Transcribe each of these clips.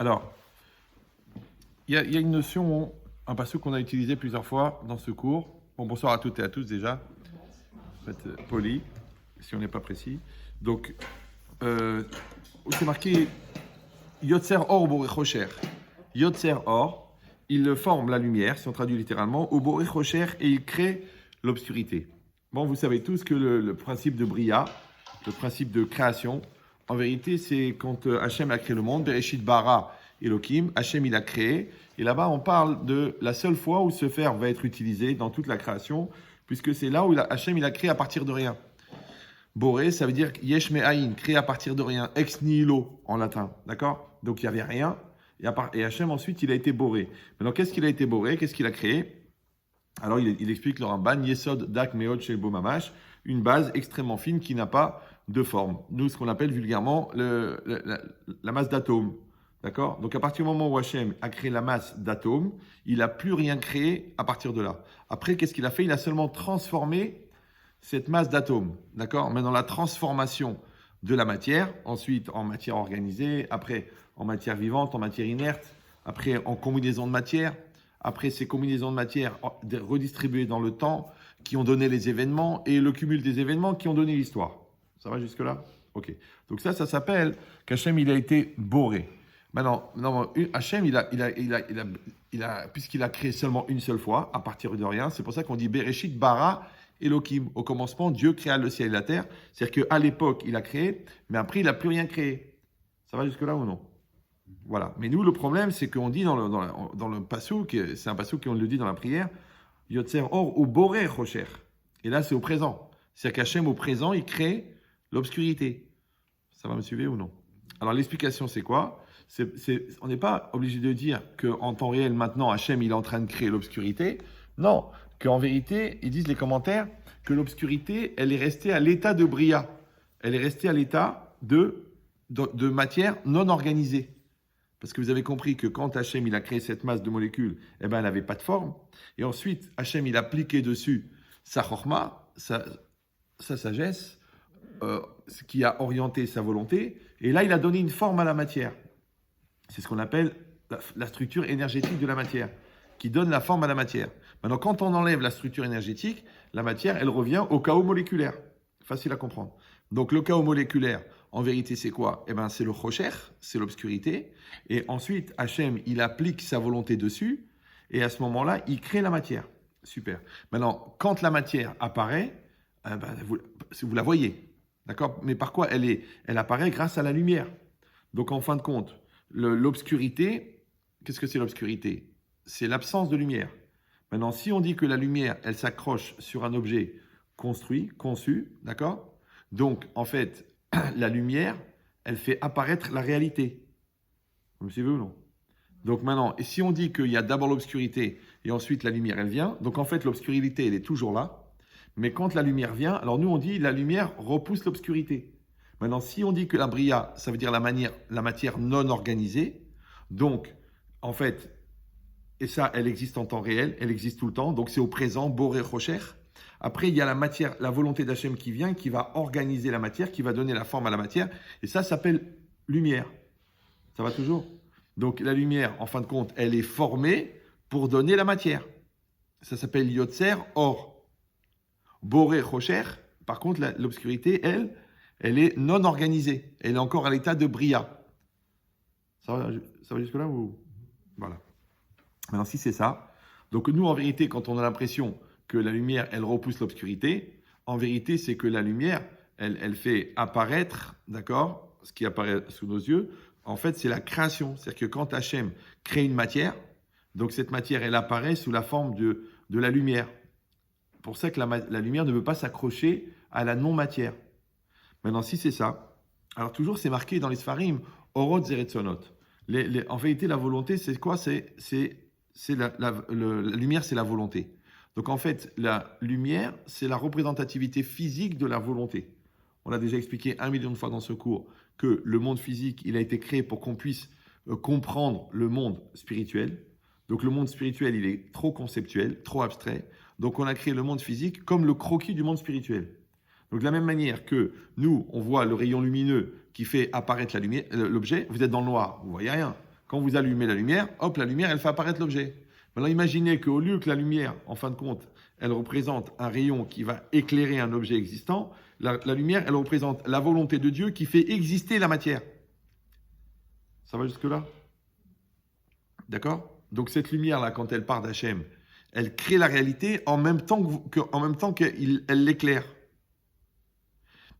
Alors, il y a une notion, un passouk qu'on a utilisé plusieurs fois dans ce cours. Bon, bonsoir à toutes et à tous déjà. Faut être poli, si on n'est pas précis. Donc, c'est marqué Yotzer Or Borechocher. Yotzer Or, il forme la lumière, si on traduit littéralement, au Borechocher, et il crée l'obscurité. Bon, vous savez tous que le principe de Bria, le principe de création, en vérité, c'est quand Hachem a créé le monde, Bereshit bara Elohim, Hachem il a créé, et là-bas on parle de la seule fois où ce verbe va être utilisé dans toute la création, puisque c'est là où Hachem il a créé à partir de rien. Boré, ça veut dire yesh me'ayin, créé à partir de rien, ex nihilo en latin, d'accord? Donc il n'y avait rien, et Hachem ensuite il a été boré. Maintenant qu'est-ce qu'il a été boré? Qu'est-ce qu'il a créé? Alors il explique le Ramban, Yesod dak meod shel bo mamash, une base extrêmement fine qui n'a pas de forme. Nous, ce qu'on appelle vulgairement la masse d'atomes. D'accord? Donc à partir du moment où Hachem a créé la masse d'atomes, il n'a plus rien créé à partir de là. Après, qu'est-ce qu'il a fait? Il a seulement transformé cette masse d'atomes. D'accord? Maintenant, la transformation de la matière, ensuite en matière organisée, après en matière vivante, en matière inerte, après en combinaison de matière, après ces combinaisons de matière redistribuées dans le temps, qui ont donné les événements, et le cumul des événements qui ont donné l'histoire. Ça va jusque-là? Ok. Donc ça s'appelle qu'Hachem, il a été boré. Maintenant, Hachem, puisqu'il a créé seulement une seule fois, à partir de rien, c'est pour ça qu'on dit Bereshit bara Elohim. Au commencement, Dieu créa le ciel et la terre. C'est-à-dire qu'à l'époque, il a créé, mais après, il n'a plus rien créé. Ça va jusque-là ou non? Voilà. Mais nous, le problème, c'est qu'on dit dans le passouk, c'est un passouk qu'on le dit dans la prière, Yotzer Or ou Boré Rocher. Et là, c'est au présent. C'est-à-dire qu'Hachem, au présent, il crée l'obscurité. Ça va me suivre ou non? Alors, l'explication, c'est quoi? On n'est pas obligé de dire qu'en temps réel, maintenant, Hachem, il est en train de créer l'obscurité. Non, qu'en vérité, ils disent les commentaires que l'obscurité, elle est restée à l'état de bria. Elle est restée à l'état de matière non organisée. Parce que vous avez compris que quand Hachem, il a créé cette masse de molécules, eh ben, elle n'avait pas de forme. Et ensuite, Hachem, il a appliqué dessus sa chorma, sa sagesse, ce qui a orienté sa volonté. Et là, il a donné une forme à la matière. C'est ce qu'on appelle la structure énergétique de la matière, qui donne la forme à la matière. Maintenant, quand on enlève la structure énergétique, la matière, elle revient au chaos moléculaire. Facile à comprendre. Donc, le chaos moléculaire, en vérité, c'est quoi? Eh bien, c'est le chocher, c'est l'obscurité. Et ensuite, Hachem, il applique sa volonté dessus. Et à ce moment-là, il crée la matière. Super. Maintenant, quand la matière apparaît, vous la voyez. D'accord? Mais par quoi elle apparaît grâce à la lumière. Donc, en fin de compte, l'obscurité, qu'est-ce que c'est l'obscurité? C'est l'absence de lumière. Maintenant, si on dit que la lumière, elle s'accroche sur un objet construit, conçu, d'accord? Donc, en fait, la lumière, elle fait apparaître la réalité. Vous me suivez ou non? Donc maintenant, et si on dit qu'il y a d'abord l'obscurité et ensuite la lumière, elle vient, donc en fait, l'obscurité, elle est toujours là. Mais quand la lumière vient, alors nous, on dit la lumière repousse l'obscurité. Maintenant, si on dit que la bria, ça veut dire la matière non organisée, donc, en fait, et ça, elle existe en temps réel, elle existe tout le temps, donc c'est au présent, boré rocher. Après, il y a la matière, la volonté d'Hachem qui vient, qui va organiser la matière, qui va donner la forme à la matière, et ça s'appelle lumière. Ça va toujours? Donc la lumière, en fin de compte, elle est formée pour donner la matière. Ça s'appelle Yotzer Or. Boré Rocher, par contre, l'obscurité, elle est non organisée. Elle est encore à l'état de bria. Ça va jusque-là ou... Voilà. Maintenant, si c'est ça, donc nous, en vérité, quand on a l'impression que la lumière, elle repousse l'obscurité, en vérité, c'est que la lumière, elle fait apparaître, d'accord, ce qui apparaît sous nos yeux, en fait, c'est la création. C'est-à-dire que quand Hachem crée une matière, donc cette matière, elle apparaît sous la forme de la lumière. C'est pour ça que la lumière ne veut pas s'accrocher à la non-matière. Maintenant, si c'est ça, alors toujours c'est marqué dans les Sfarim, Orot Zeretzonot. En vérité, la volonté, c'est quoi? La lumière, c'est la volonté. Donc en fait, la lumière, c'est la représentativité physique de la volonté. On l'a déjà expliqué 1 million de fois dans ce cours que le monde physique, il a été créé pour qu'on puisse comprendre le monde spirituel. Donc le monde spirituel, il est trop conceptuel, trop abstrait. Donc on a créé le monde physique comme le croquis du monde spirituel. Donc de la même manière que nous, on voit le rayon lumineux qui fait apparaître la lumière, l'objet, vous êtes dans le noir, vous voyez rien. Quand vous allumez la lumière, hop, la lumière, elle fait apparaître l'objet. Maintenant, imaginez qu'au lieu que la lumière, en fin de compte, elle représente un rayon qui va éclairer un objet existant, la lumière, elle représente la volonté de Dieu qui fait exister la matière. Ça va jusque-là? D'accord? Donc cette lumière-là, quand elle part d'Hachem, elle crée la réalité en même temps qu'elle l'éclaire.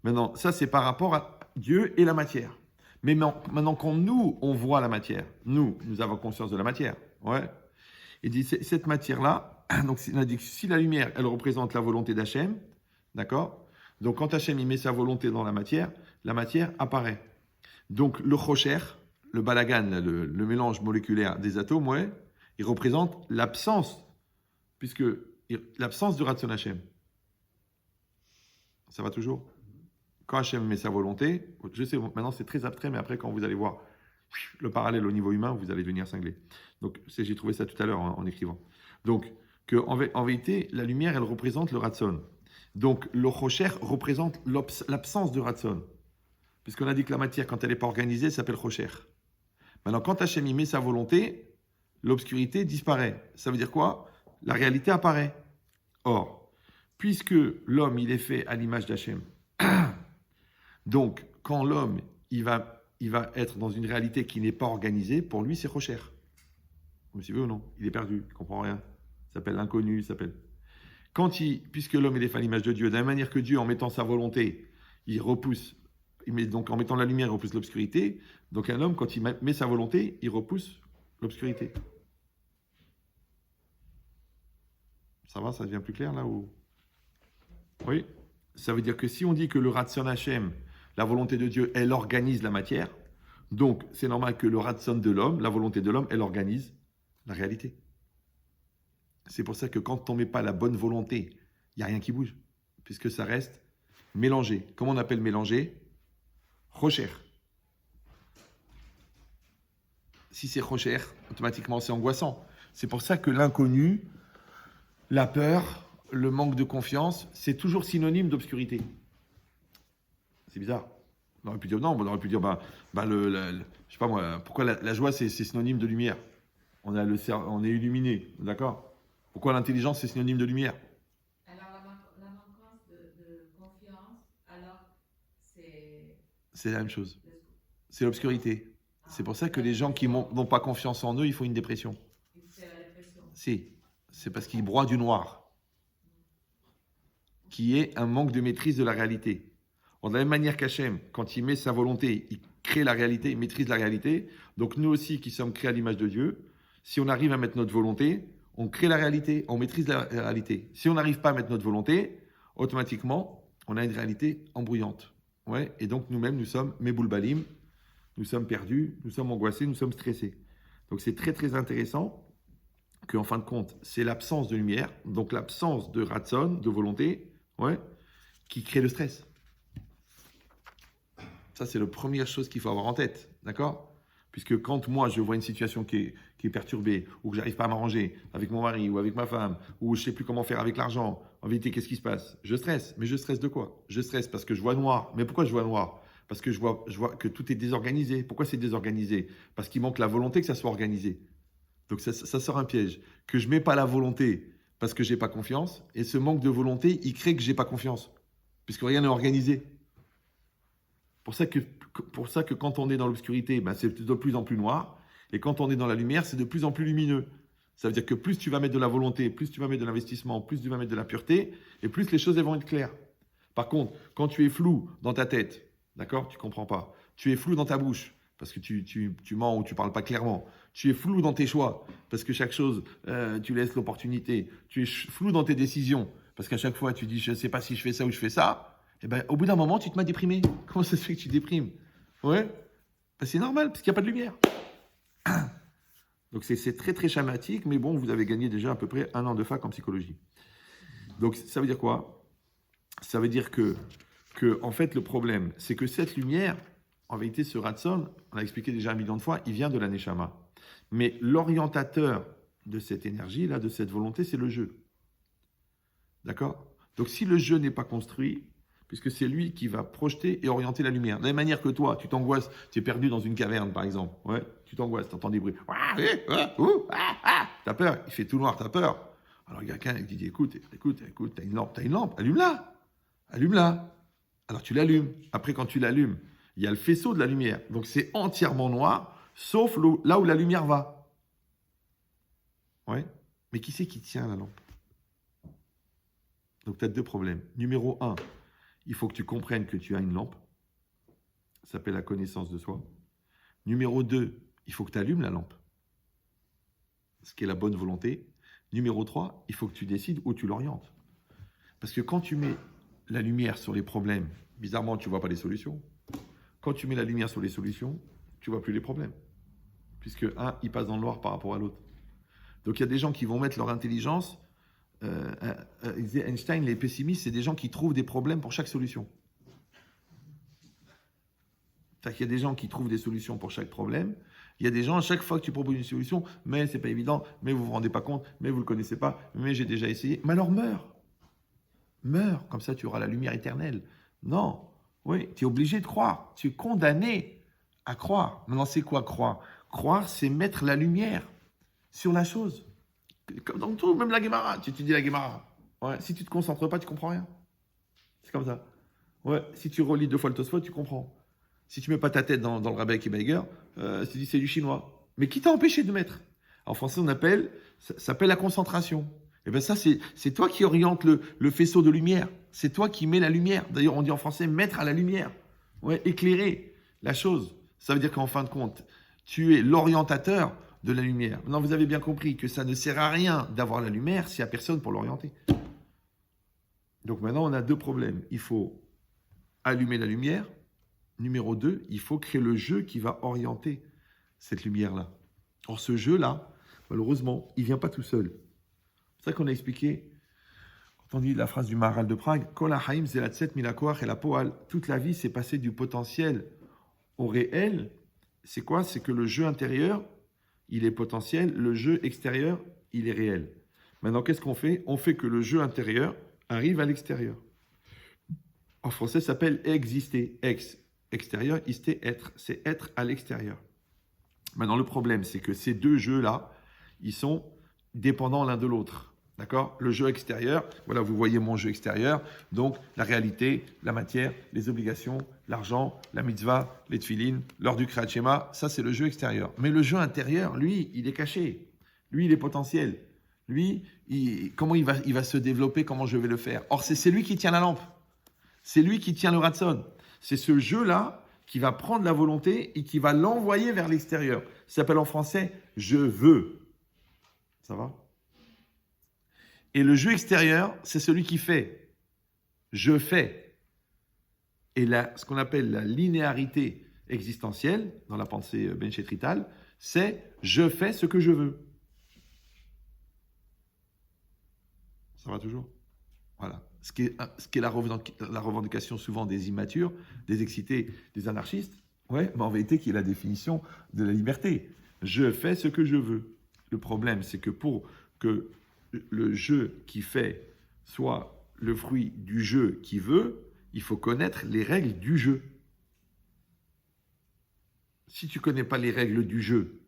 Maintenant, ça c'est par rapport à Dieu et la matière. Mais maintenant, quand nous, on voit la matière, nous avons conscience de la matière. Ouais. Il dit, cette matière-là, donc on a dit que si la lumière, elle représente la volonté d'Hachem, d'accord? Donc quand Hachem, il met sa volonté dans la matière apparaît. Donc le chocher, le balagan, le mélange moléculaire des atomes, ouais, il représente l'absence, l'absence de Ratson Hachem. Ça va toujours? Quand Hachem met sa volonté, je sais, maintenant c'est très abstrait, mais après quand vous allez voir le parallèle au niveau humain, vous allez devenir cinglé. Donc j'ai trouvé ça tout à l'heure en écrivant. Donc en vérité, la lumière, elle représente le Ratson. Donc le Chocher représente l'absence de Ratson. Puisqu'on a dit que la matière, quand elle n'est pas organisée, elle s'appelle Chocher. Maintenant, quand Hachem y met sa volonté, l'obscurité disparaît. Ça veut dire quoi? La réalité apparaît. Or, puisque l'homme, il est fait à l'image d'Hachem, donc quand l'homme, il va être dans une réalité qui n'est pas organisée, pour lui, c'est Chocher. Vous suivez ou non? Il est perdu, il ne comprend rien. Il s'appelle l'inconnu, il s'appelle... Puisque l'homme est fait à l'image de Dieu, de la même manière que Dieu, en mettant sa volonté, il repousse, donc en mettant la lumière, il repousse l'obscurité. Donc un homme, quand il met sa volonté, il repousse l'obscurité. Ça va, ça devient plus clair là ou... Oui. Ça veut dire que si on dit que le Ratson Hachem, la volonté de Dieu, elle organise la matière, donc c'est normal que le Ratson de l'homme, la volonté de l'homme, elle organise la réalité. C'est pour ça que quand on ne met pas la bonne volonté, il n'y a rien qui bouge, puisque ça reste mélangé. Comment on appelle mélangé? Chocher. Si c'est Chocher, automatiquement c'est angoissant. C'est pour ça que l'inconnu, la peur, le manque de confiance, c'est toujours synonyme d'obscurité. C'est bizarre. On aurait pu dire non, on aurait pu dire je sais pas moi, pourquoi la joie c'est synonyme de lumière? On est illuminé, d'accord? Pourquoi l'intelligence c'est synonyme de lumière? Alors la manquance de confiance, alors c'est la même chose. C'est l'obscurité. C'est pour ça que les gens qui n'ont pas confiance en eux, ils font une dépression. C'est la dépression. Si, c'est parce qu'ils broient du noir, qui est un manque de maîtrise de la réalité. De la même manière qu'Hachem, quand il met sa volonté, il crée la réalité, il maîtrise la réalité. Donc nous aussi qui sommes créés à l'image de Dieu, si on arrive à mettre notre volonté, on crée la réalité, on maîtrise la réalité. Si on n'arrive pas à mettre notre volonté, automatiquement, on a une réalité embrouillante. Ouais, et donc nous-mêmes, nous sommes Meboulbalim, nous sommes perdus, nous sommes angoissés, nous sommes stressés. Donc c'est très très intéressant qu'en fin de compte, c'est l'absence de lumière, donc l'absence de ratson, de volonté, ouais, qui crée le stress. Ça, c'est la première chose qu'il faut avoir en tête, d'accord? Puisque quand moi, je vois une situation qui est perturbée, ou que j'arrive pas à m'arranger avec mon mari, ou avec ma femme, ou je sais plus comment faire avec l'argent, en vérité, qu'est-ce qui se passe? Je stresse. Mais je stresse de quoi? Je stresse parce que je vois noir. Mais pourquoi je vois noir? Parce que je vois que tout est désorganisé. Pourquoi c'est désorganisé? Parce qu'il manque la volonté que ça soit organisé. Donc ça sort un piège. Que je mets pas la volonté parce que j'ai pas confiance, et ce manque de volonté, il crée que j'ai pas confiance, puisque rien n'est organisé. Pour ça que quand on est dans l'obscurité, c'est de plus en plus noir. Et quand on est dans la lumière, c'est de plus en plus lumineux. Ça veut dire que plus tu vas mettre de la volonté, plus tu vas mettre de l'investissement, plus tu vas mettre de la pureté, et plus les choses elles vont être claires. Par contre, quand tu es flou dans ta tête, d'accord, tu ne comprends pas. Tu es flou dans ta bouche, parce que tu mens ou tu ne parles pas clairement. Tu es flou dans tes choix, parce que chaque chose, tu laisses l'opportunité. Tu es flou dans tes décisions, parce qu'à chaque fois, tu dis, je ne sais pas si je fais ça ou je fais ça. Et au bout d'un moment, tu te mets déprimé. Comment ça se fait que tu déprimes? Ouais, c'est normal, parce qu'il n'y a pas de lumière. Donc c'est très très schématique, mais bon, vous avez gagné déjà à peu près 1 an de fac en psychologie. Donc ça veut dire quoi? Ça veut dire que en fait, le problème, c'est que cette lumière, en vérité, ce Ratson, on l'a expliqué déjà 1 million de fois, il vient de la Neshama. Mais l'orientateur de cette énergie-là, de cette volonté, c'est le jeu. D'accord? Donc si le jeu n'est pas construit, puisque c'est lui qui va projeter et orienter la lumière. De la même manière que toi, tu t'angoisses, tu es perdu dans une caverne, par exemple. Ouais, tu t'angoisses, tu entends des bruits. T'as peur, il fait tout noir, t'as peur. Alors il y a quelqu'un qui dit, écoute, t'as une lampe, allume-la. Allume-la. Alors tu l'allumes. Après, quand tu l'allumes, il y a le faisceau de la lumière. Donc c'est entièrement noir, sauf là où la lumière va. Ouais. Mais qui c'est qui tient la lampe? Donc tu as deux problèmes. Numéro 1, il faut que tu comprennes que tu as une lampe. Ça s'appelle la connaissance de soi. Numéro 2, il faut que tu allumes la lampe. Ce qui est la bonne volonté. Numéro 3, il faut que tu décides où tu l'orientes. Parce que quand tu mets la lumière sur les problèmes, bizarrement, tu ne vois pas les solutions. Quand tu mets la lumière sur les solutions, tu ne vois plus les problèmes. Puisque un, il passe dans le noir par rapport à l'autre. Donc il y a des gens qui vont mettre leur intelligence. Il disait Einstein, les pessimistes, c'est des gens qui trouvent des problèmes pour chaque solution. C'est-à-dire qu'il y a des gens qui trouvent des solutions pour chaque problème. Il y a des gens, à chaque fois que tu proposes une solution, mais c'est pas évident, mais vous vous rendez pas compte, mais vous le connaissez pas, mais j'ai déjà essayé. Mais alors meurs. Meurs, comme ça tu auras la lumière éternelle. Non, oui, tu es obligé de croire. Tu es condamné à croire. Maintenant, c'est quoi croire? Croire, c'est mettre la lumière sur la chose. Comme dans tout, même la Guémara. Tu dis la Guémara. Ouais, si tu ne te concentres pas, tu comprends rien. C'est comme ça. Ouais, si tu relis 2 fois le Tosfot, tu comprends. Si tu ne mets pas ta tête dans le Rabbi Akiba, tu dis c'est du chinois. Mais qui t'a empêché de mettre? En français, ça s'appelle la concentration. Et bien ça, c'est toi qui oriente le faisceau de lumière. C'est toi qui mets la lumière. D'ailleurs, on dit en français mettre à la lumière. Ouais, éclairer la chose. Ça veut dire qu'en fin de compte, tu es l'orientateur de la lumière. Maintenant, vous avez bien compris que ça ne sert à rien d'avoir la lumière s'il n'y a personne pour l'orienter. Donc maintenant, on a 2 problèmes. Il faut allumer la lumière. Numéro 2, il faut créer le jeu qui va orienter cette lumière-là. Or, ce jeu-là, malheureusement, il ne vient pas tout seul. C'est ça qu'on a expliqué quand on dit la phrase du Maharal de Prague, Kol haïm zelatset milakoach et la poal. Toute la vie, c'est passé du potentiel au réel. C'est quoi? C'est que le jeu intérieur, il est potentiel, le jeu extérieur, il est réel. Maintenant, qu'est-ce qu'on fait? On fait que le jeu intérieur arrive à l'extérieur. En français, ça s'appelle exister. Extérieur, isté, être. C'est être à l'extérieur. Maintenant, le problème, c'est que ces 2 jeux-là, ils sont dépendants l'un de l'autre. D'accord? Le jeu extérieur, voilà, vous voyez mon jeu extérieur. Donc, la réalité, la matière, les obligations, l'argent, la mitzvah, les tefilines, l'heure du Kriyat Shema, ça, c'est le jeu extérieur. Mais le jeu intérieur, lui, il est caché. Lui, il est potentiel. Lui, comment il va se développer? Comment je vais le faire? Or, c'est lui qui tient la lampe. C'est lui qui tient le ratson. C'est ce jeu-là qui va prendre la volonté et qui va l'envoyer vers l'extérieur. Ça s'appelle en français « je veux ». Ça va? Et le jeu extérieur, c'est celui qui fait. Je fais. Et là, ce qu'on appelle la linéarité existentielle, dans la pensée benchétritale, c'est « je fais ce que je veux ». Ça va toujours? Voilà. Ce qui est la revendication souvent des immatures, des excités, des anarchistes, ouais, mais en vérité, qui est la définition de la liberté. Je fais ce que je veux. Le problème, c'est que pour que le jeu qui fait soit le fruit du jeu qui veut, il faut connaître les règles du jeu. Si tu ne connais pas les règles du jeu,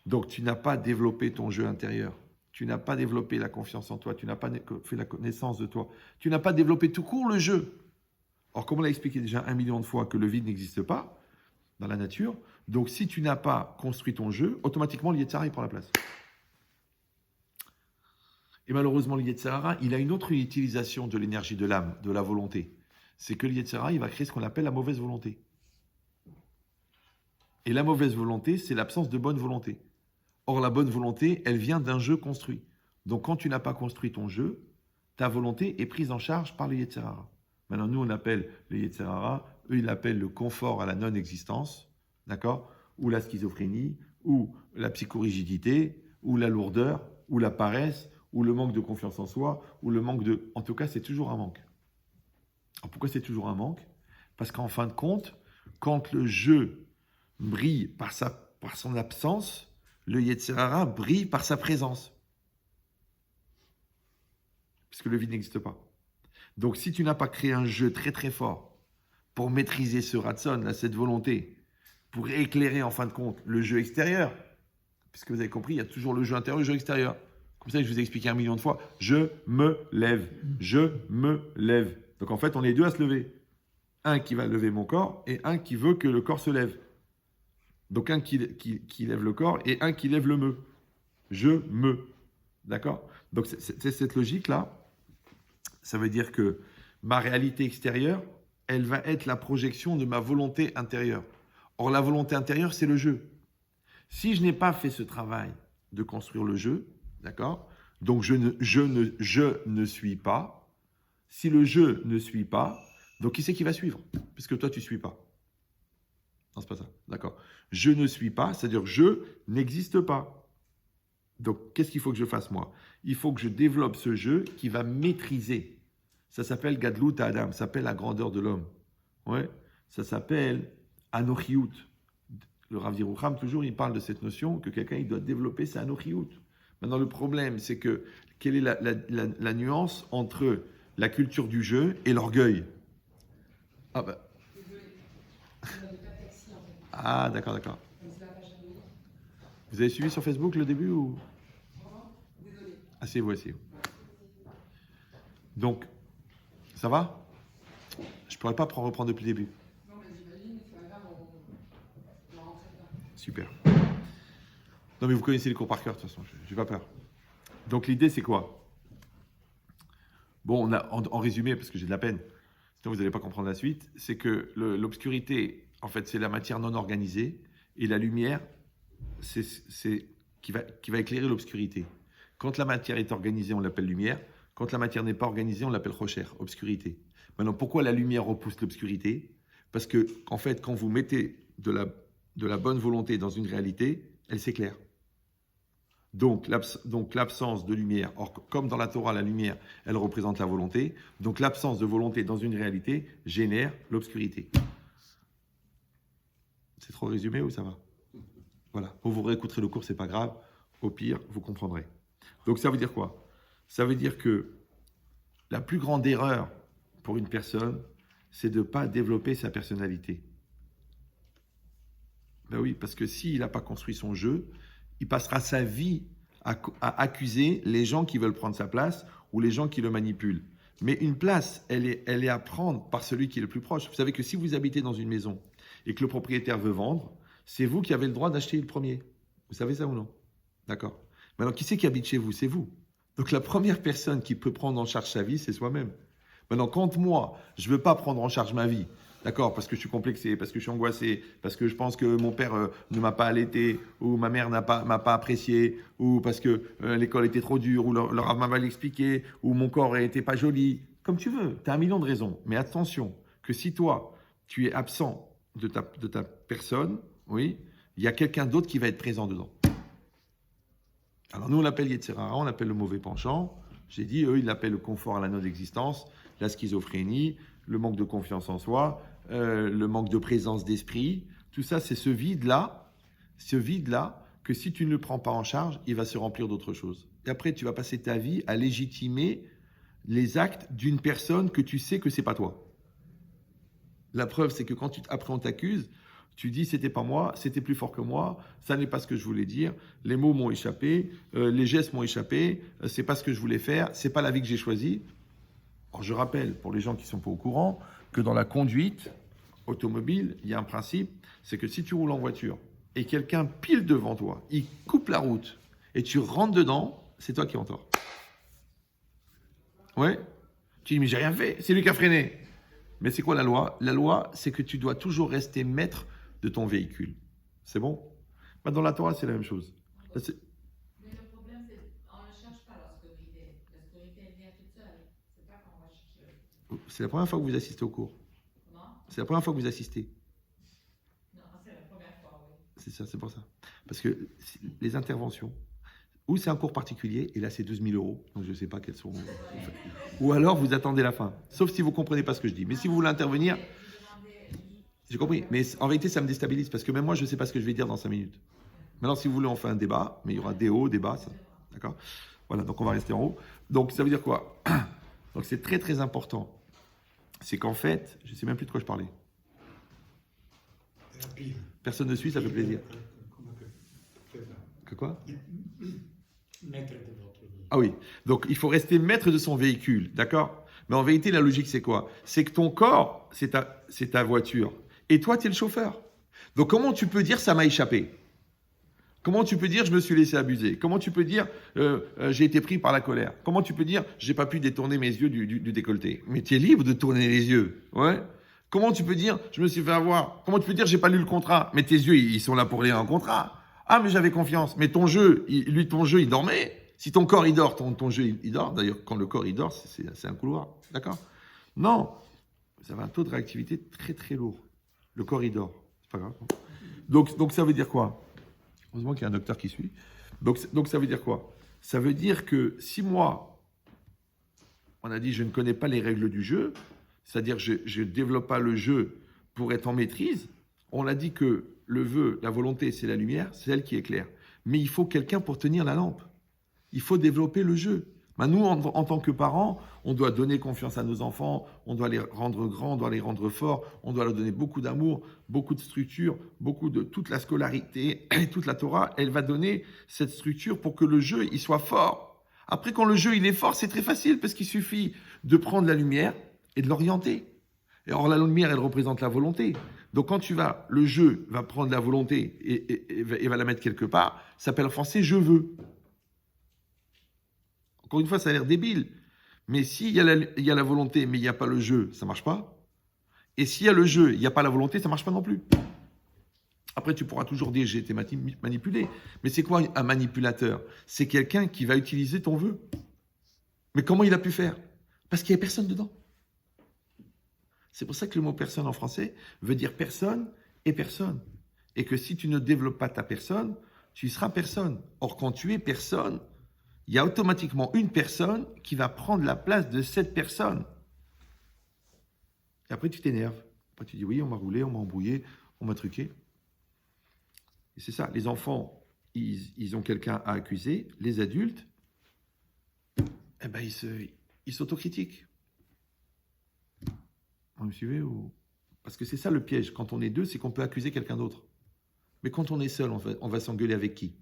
donc tu n'as pas développé ton jeu intérieur, tu n'as pas développé la confiance en toi, tu n'as pas fait la connaissance de toi, tu n'as pas développé tout court le jeu. Or, comme on l'a expliqué déjà 1 million de fois que le vide n'existe pas dans la nature, donc si tu n'as pas construit ton jeu, automatiquement le Yetzirah prend la place. Et malheureusement, le Yetzirah, il a une autre utilisation de l'énergie de l'âme, de la volonté. C'est que le Yetzirah, il va créer ce qu'on appelle la mauvaise volonté. Et la mauvaise volonté, c'est l'absence de bonne volonté. Or, la bonne volonté, elle vient d'un jeu construit. Donc, quand tu n'as pas construit ton jeu, ta volonté est prise en charge par le Yetzirah. Maintenant, nous, on appelle le Yetzirah, eux, ils l'appellent le confort à la non-existence, d'accord? Ou la schizophrénie, ou la psychorigidité, ou la lourdeur, ou la paresse, ou le manque de confiance en soi, ou le manque de... En tout cas, c'est toujours un manque. Alors, pourquoi c'est toujours un manque? Parce qu'en fin de compte, quand le jeu brille par son absence, le Yetzirah brille par sa présence. Puisque le vide n'existe pas. Donc, si tu n'as pas créé un jeu très très fort pour maîtriser ce ratson, là, cette volonté, pour éclairer en fin de compte le jeu extérieur, puisque vous avez compris, il y a toujours le jeu intérieur et le jeu extérieur. Comme ça, je vous ai expliqué 1 million de fois, je me lève, je me lève. Donc en fait, on est deux à se lever. Un qui va lever mon corps et un qui veut que le corps se lève. Donc un qui lève le corps et un qui lève le me. Je me. D'accord? Donc c'est cette logique-là. Ça veut dire que ma réalité extérieure, elle va être la projection de ma volonté intérieure. Or, la volonté intérieure, c'est le jeu. Si je n'ai pas fait ce travail de construire le jeu, d'accord? Donc, je ne suis pas. Si le je ne suis pas, donc qui c'est qui va suivre? Puisque toi, tu ne suis pas. Non, c'est pas ça. D'accord. Je ne suis pas, c'est-à-dire je n'existe pas. Donc, qu'est-ce qu'il faut que je fasse, moi? Il faut que je développe ce jeu qui va maîtriser. Ça s'appelle Gadlut Adam, ça s'appelle la grandeur de l'homme. Ouais. Ça s'appelle Anochiout. Le Rav Yerucham, toujours, il parle de cette notion que quelqu'un il doit développer sa Anochiout. Maintenant, le problème, c'est que quelle est la nuance entre la culture du jeu et l'orgueil? Ah, bah. Ah, d'accord, d'accord. Vous avez suivi sur Facebook le début ou? Asseyez-vous, asseyez-vous. Donc, ça va? Je ne pourrais pas reprendre depuis le début. Non, mais j'imagine, c'est pas grave, on va rentrer dedans. Super. Non, mais vous connaissez les cours par cœur, de toute façon, je n'ai pas peur. Donc, l'idée, c'est quoi? Bon, on a, en résumé, parce que j'ai de la peine, sinon vous n'allez pas comprendre la suite, c'est que l'obscurité, en fait, c'est la matière non organisée, et la lumière, c'est qui va éclairer l'obscurité. Quand la matière est organisée, on l'appelle lumière. Quand la matière n'est pas organisée, on l'appelle rocher, obscurité. Maintenant, pourquoi la lumière repousse l'obscurité? Parce que, en fait, quand vous mettez de la bonne volonté dans une réalité, elle s'éclaire. Donc, l'absence de lumière, or, comme dans la Torah, la lumière, elle représente la volonté. Donc, l'absence de volonté dans une réalité génère l'obscurité. C'est trop résumé ou ça va? Voilà. Vous réécouterez le cours, c'est pas grave. Au pire, vous comprendrez. Donc, ça veut dire quoi? Ça veut dire que la plus grande erreur pour une personne, c'est de ne pas développer sa personnalité. Ben oui, parce que s'il n'a pas construit son jeu, il passera sa vie à accuser les gens qui veulent prendre sa place ou les gens qui le manipulent. Mais une place, elle est à prendre par celui qui est le plus proche. Vous savez que si vous habitez dans une maison et que le propriétaire veut vendre, c'est vous qui avez le droit d'acheter le premier. Vous savez ça ou non? D'accord. Maintenant, qui c'est qui habite chez vous? C'est vous. Donc la première personne qui peut prendre en charge sa vie, c'est soi-même. Maintenant, quand moi, je ne veux pas prendre en charge ma vie, d'accord, parce que je suis complexé, parce que je suis angoissé, parce que je pense que mon père ne m'a pas allaité, ou ma mère m'a pas apprécié, ou parce que l'école était trop dure, ou le Rav m'a mal expliqué, ou mon corps n'était pas joli, comme tu veux, tu as 1 million de raisons. Mais attention, que si toi, tu es absent de ta personne, oui, il y a quelqu'un d'autre qui va être présent dedans. Alors nous, on l'appelle Yetzirara, on l'appelle le mauvais penchant. J'ai dit, eux, ils l'appellent le confort à la non-existence, la schizophrénie, le manque de confiance en soi, le manque de présence d'esprit. Tout ça, c'est ce vide-là, que si tu ne le prends pas en charge, il va se remplir d'autres choses. Et après, tu vas passer ta vie à légitimer les actes d'une personne que tu sais que c'est pas toi. La preuve, c'est que quand après on t'accuse, tu dis c'était pas moi, c'était plus fort que moi, ça n'est pas ce que je voulais dire, les mots m'ont échappé, les gestes m'ont échappé, c'est pas ce que je voulais faire, c'est pas la vie que j'ai choisie. Alors je rappelle pour les gens qui sont pas au courant que dans la conduite automobile, il y a un principe, c'est que si tu roules en voiture et quelqu'un pile devant toi, il coupe la route et tu rentres dedans, c'est toi qui es en tort. Ouais. Tu dis mais j'ai rien fait, c'est lui qui a freiné. Mais c'est quoi la loi? La loi, c'est que tu dois toujours rester maître de ton véhicule. C'est bon? Dans la Torah, c'est la même chose. Mais le problème, c'est qu'on ne cherche pas l'obscurité. L'obscurité, elle vient toute seule. C'est pas qu'on va chercher. C'est la première fois que vous assistez au cours. Non? C'est la première fois que vous assistez. Non, c'est la première fois, oui. C'est ça, c'est pour ça. Parce que les interventions, ou c'est un cours particulier, et là c'est 12 000 euros, donc je ne sais pas quels sont. Ou alors vous attendez la fin. Sauf si vous ne comprenez pas ce que je dis. Mais si vous voulez intervenir. J'ai compris, mais en vérité, ça me déstabilise parce que même moi, je ne sais pas ce que je vais dire dans 5 minutes. Maintenant, si vous voulez, on fait un débat, mais il y aura des hauts, des bas, ça. D'accord? Voilà, donc on va rester en haut. Donc, ça veut dire quoi? Donc c'est très très important. C'est qu'en fait, je ne sais même plus de quoi je parlais. Personne ne suit, ça fait plaisir. Que quoi? Maître de votre vie. Ah oui, donc il faut rester maître de son véhicule, d'accord? Mais en vérité, la logique, c'est quoi? C'est que ton corps, c'est ta voiture. Et toi, tu es le chauffeur. Donc comment tu peux dire ça m'a échappé? Comment tu peux dire je me suis laissé abuser? Comment tu peux dire j'ai été pris par la colère? Comment tu peux dire j'ai pas pu détourner mes yeux du décolleté? Mais tu es libre de tourner les yeux, ouais? Comment tu peux dire je me suis fait avoir? Comment tu peux dire j'ai pas lu le contrat? Mais tes yeux, ils sont là pour lire un contrat. Ah, mais j'avais confiance. Mais ton jeu, ton jeu, il dormait. Si ton corps, il dort, ton jeu, il dort. D'ailleurs, quand le corps, il dort, c'est un couloir. D'accord? Non. Vous avez un taux de réactivité très, très lourd. Le corps, il dort. C'est pas grave. Donc ça veut dire quoi? Heureusement qu'il y a un docteur qui suit. Donc ça veut dire quoi? Ça veut dire que si moi, on a dit je ne connais pas les règles du jeu, c'est-à-dire je ne développe pas le jeu pour être en maîtrise, on a dit que le vœu, la volonté, c'est la lumière, c'est elle qui éclaire. Mais il faut quelqu'un pour tenir la lampe. Il faut développer le jeu. Ben nous, en tant que parents, on doit donner confiance à nos enfants, on doit les rendre grands, on doit les rendre forts, on doit leur donner beaucoup d'amour, beaucoup de structure, beaucoup de toute la scolarité et toute la Torah, elle va donner cette structure pour que le jeu, il soit fort. Après, quand le jeu, il est fort, c'est très facile parce qu'il suffit de prendre la lumière et de l'orienter. Et or, la lumière, elle représente la volonté. Donc, quand le jeu va prendre la volonté et va la mettre quelque part, ça s'appelle en français « je veux ». Encore une fois, ça a l'air débile. Mais s'il y a la volonté, mais il n'y a pas le jeu, ça ne marche pas. Et s'il y a le jeu, il n'y a pas la volonté, ça ne marche pas non plus. Après, tu pourras toujours dire j'ai été manipulé. Mais c'est quoi un manipulateur? C'est quelqu'un qui va utiliser ton vœu. Mais comment il a pu faire? Parce qu'il n'y a personne dedans. C'est pour ça que le mot personne en français veut dire personne et personne. Et que si tu ne développes pas ta personne, tu seras personne. Or, quand tu es personne, il y a automatiquement une personne qui va prendre la place de cette personne. Et après, tu t'énerves. Après, tu dis oui, on m'a roulé, on m'a embrouillé, on m'a truqué. Et c'est ça, les enfants, ils ont quelqu'un à accuser. Les adultes, eh ben, ils s'autocritiquent. Vous me suivez ou... Parce que c'est ça le piège. Quand on est deux, c'est qu'on peut accuser quelqu'un d'autre. Mais quand on est seul, on va s'engueuler avec qui?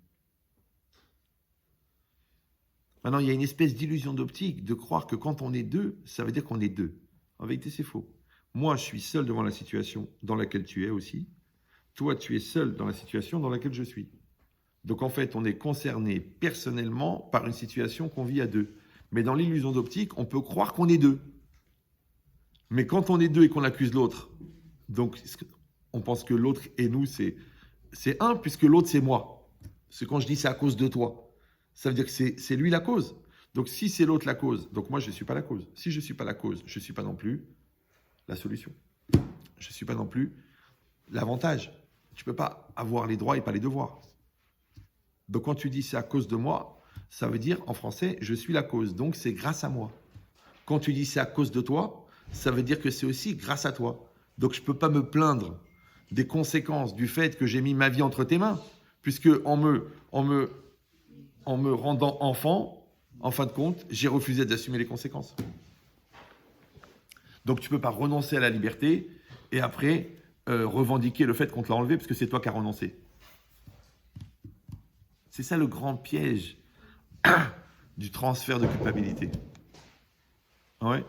Maintenant, il y a une espèce d'illusion d'optique de croire que quand on est deux, ça veut dire qu'on est deux. En vérité, c'est faux. Moi, je suis seul devant la situation dans laquelle tu es aussi. Toi, tu es seul dans la situation dans laquelle je suis. Donc, en fait, on est concerné personnellement par une situation qu'on vit à deux. Mais dans l'illusion d'optique, on peut croire qu'on est deux. Mais quand on est deux et qu'on accuse l'autre, donc on pense que l'autre et nous, c'est un, puisque l'autre, c'est moi. C'est quand je dis c'est à cause de toi. Ça veut dire que c'est lui la cause. Donc si c'est l'autre la cause, donc moi je ne suis pas la cause. Si je ne suis pas la cause, je ne suis pas non plus la solution. Je ne suis pas non plus l'avantage. Tu ne peux pas avoir les droits et pas les devoirs. Donc quand tu dis c'est à cause de moi, ça veut dire en français je suis la cause. Donc c'est grâce à moi. Quand tu dis c'est à cause de toi, ça veut dire que c'est aussi grâce à toi. Donc je ne peux pas me plaindre des conséquences du fait que j'ai mis ma vie entre tes mains, puisque en me rendant enfant, en fin de compte, j'ai refusé d'assumer les conséquences. Donc tu ne peux pas renoncer à la liberté et après revendiquer le fait qu'on te l'a enlevé parce que c'est toi qui as renoncé. C'est ça le grand piège du transfert de culpabilité. Ouais.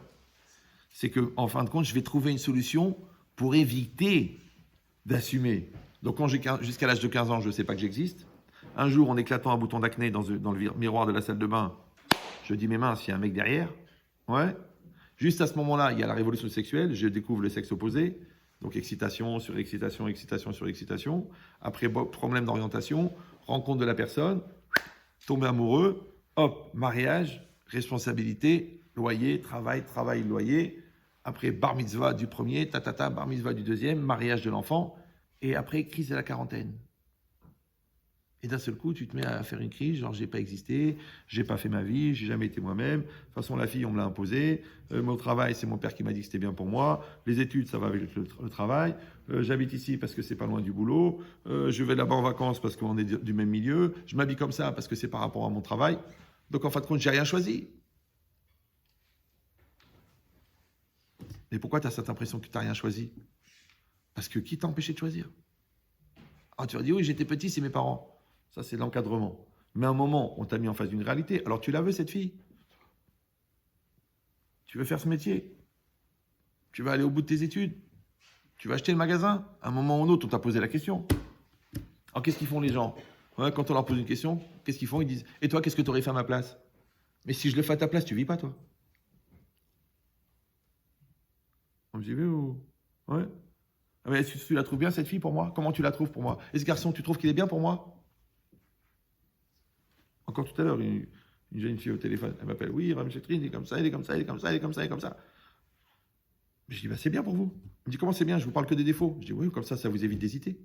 C'est qu'en fin de compte, je vais trouver une solution pour éviter d'assumer. Donc quand jusqu'à l'âge de 15 ans, je ne sais pas que j'existe. Un jour, en éclatant un bouton d'acné dans le miroir de la salle de bain, je dis mes minces, il y a un mec derrière. Ouais. Juste à ce moment-là, il y a la révolution sexuelle, je découvre le sexe opposé. Donc excitation, surexcitation, excitation, surexcitation. Après, problème d'orientation, rencontre de la personne, tomber amoureux, hop, mariage, responsabilité, loyer, travail, loyer. Après, bar mitzvah du premier, bar mitzvah du deuxième, mariage de l'enfant. Et après, crise de la quarantaine. Et d'un seul coup, tu te mets à faire une crise, genre j'ai pas existé, j'ai pas fait ma vie, j'ai jamais été moi-même. De toute façon, la fille, on me l'a imposée. Mon travail, c'est mon père qui m'a dit que c'était bien pour moi. Les études, ça va avec le travail. J'habite ici parce que c'est pas loin du boulot. Je vais là-bas en vacances parce qu'on est du même milieu. Je m'habille comme ça parce que c'est par rapport à mon travail. Donc en fin de compte, j'ai rien choisi. Mais pourquoi tu as cette impression que tu n'as rien choisi? Parce que qui t'a empêché de choisir? Ah, tu vas dire, oui, j'étais petit, c'est mes parents. Ça, c'est l'encadrement. Mais à un moment, on t'a mis en face d'une réalité. Alors, tu la veux, cette fille? Tu veux faire ce métier? Tu vas aller au bout de tes études? Tu vas acheter le magasin? À un moment ou un autre, on t'a posé la question. Alors, qu'est-ce qu'ils font, les gens? Ouais, quand on leur pose une question, qu'est-ce qu'ils font? Ils disent, et toi, qu'est-ce que tu aurais fait à ma place? Mais si je le fais à ta place, tu vis pas, toi? Vous me suivez ou... Ouais. Ah, mais est-ce que tu la trouves bien, cette fille, pour moi? Comment tu la trouves pour moi? Et ce garçon, tu trouves qu'il est bien pour moi? Encore tout à l'heure, une jeune fille au téléphone, elle m'appelle, oui, Ram Chetrine, il est comme ça, il est comme ça, il est comme ça, il est comme ça, il est comme ça. Je dis, bah, c'est bien pour vous. Elle me dit, comment c'est bien? Je vous parle que des défauts. Je dis, oui, comme ça vous évite d'hésiter.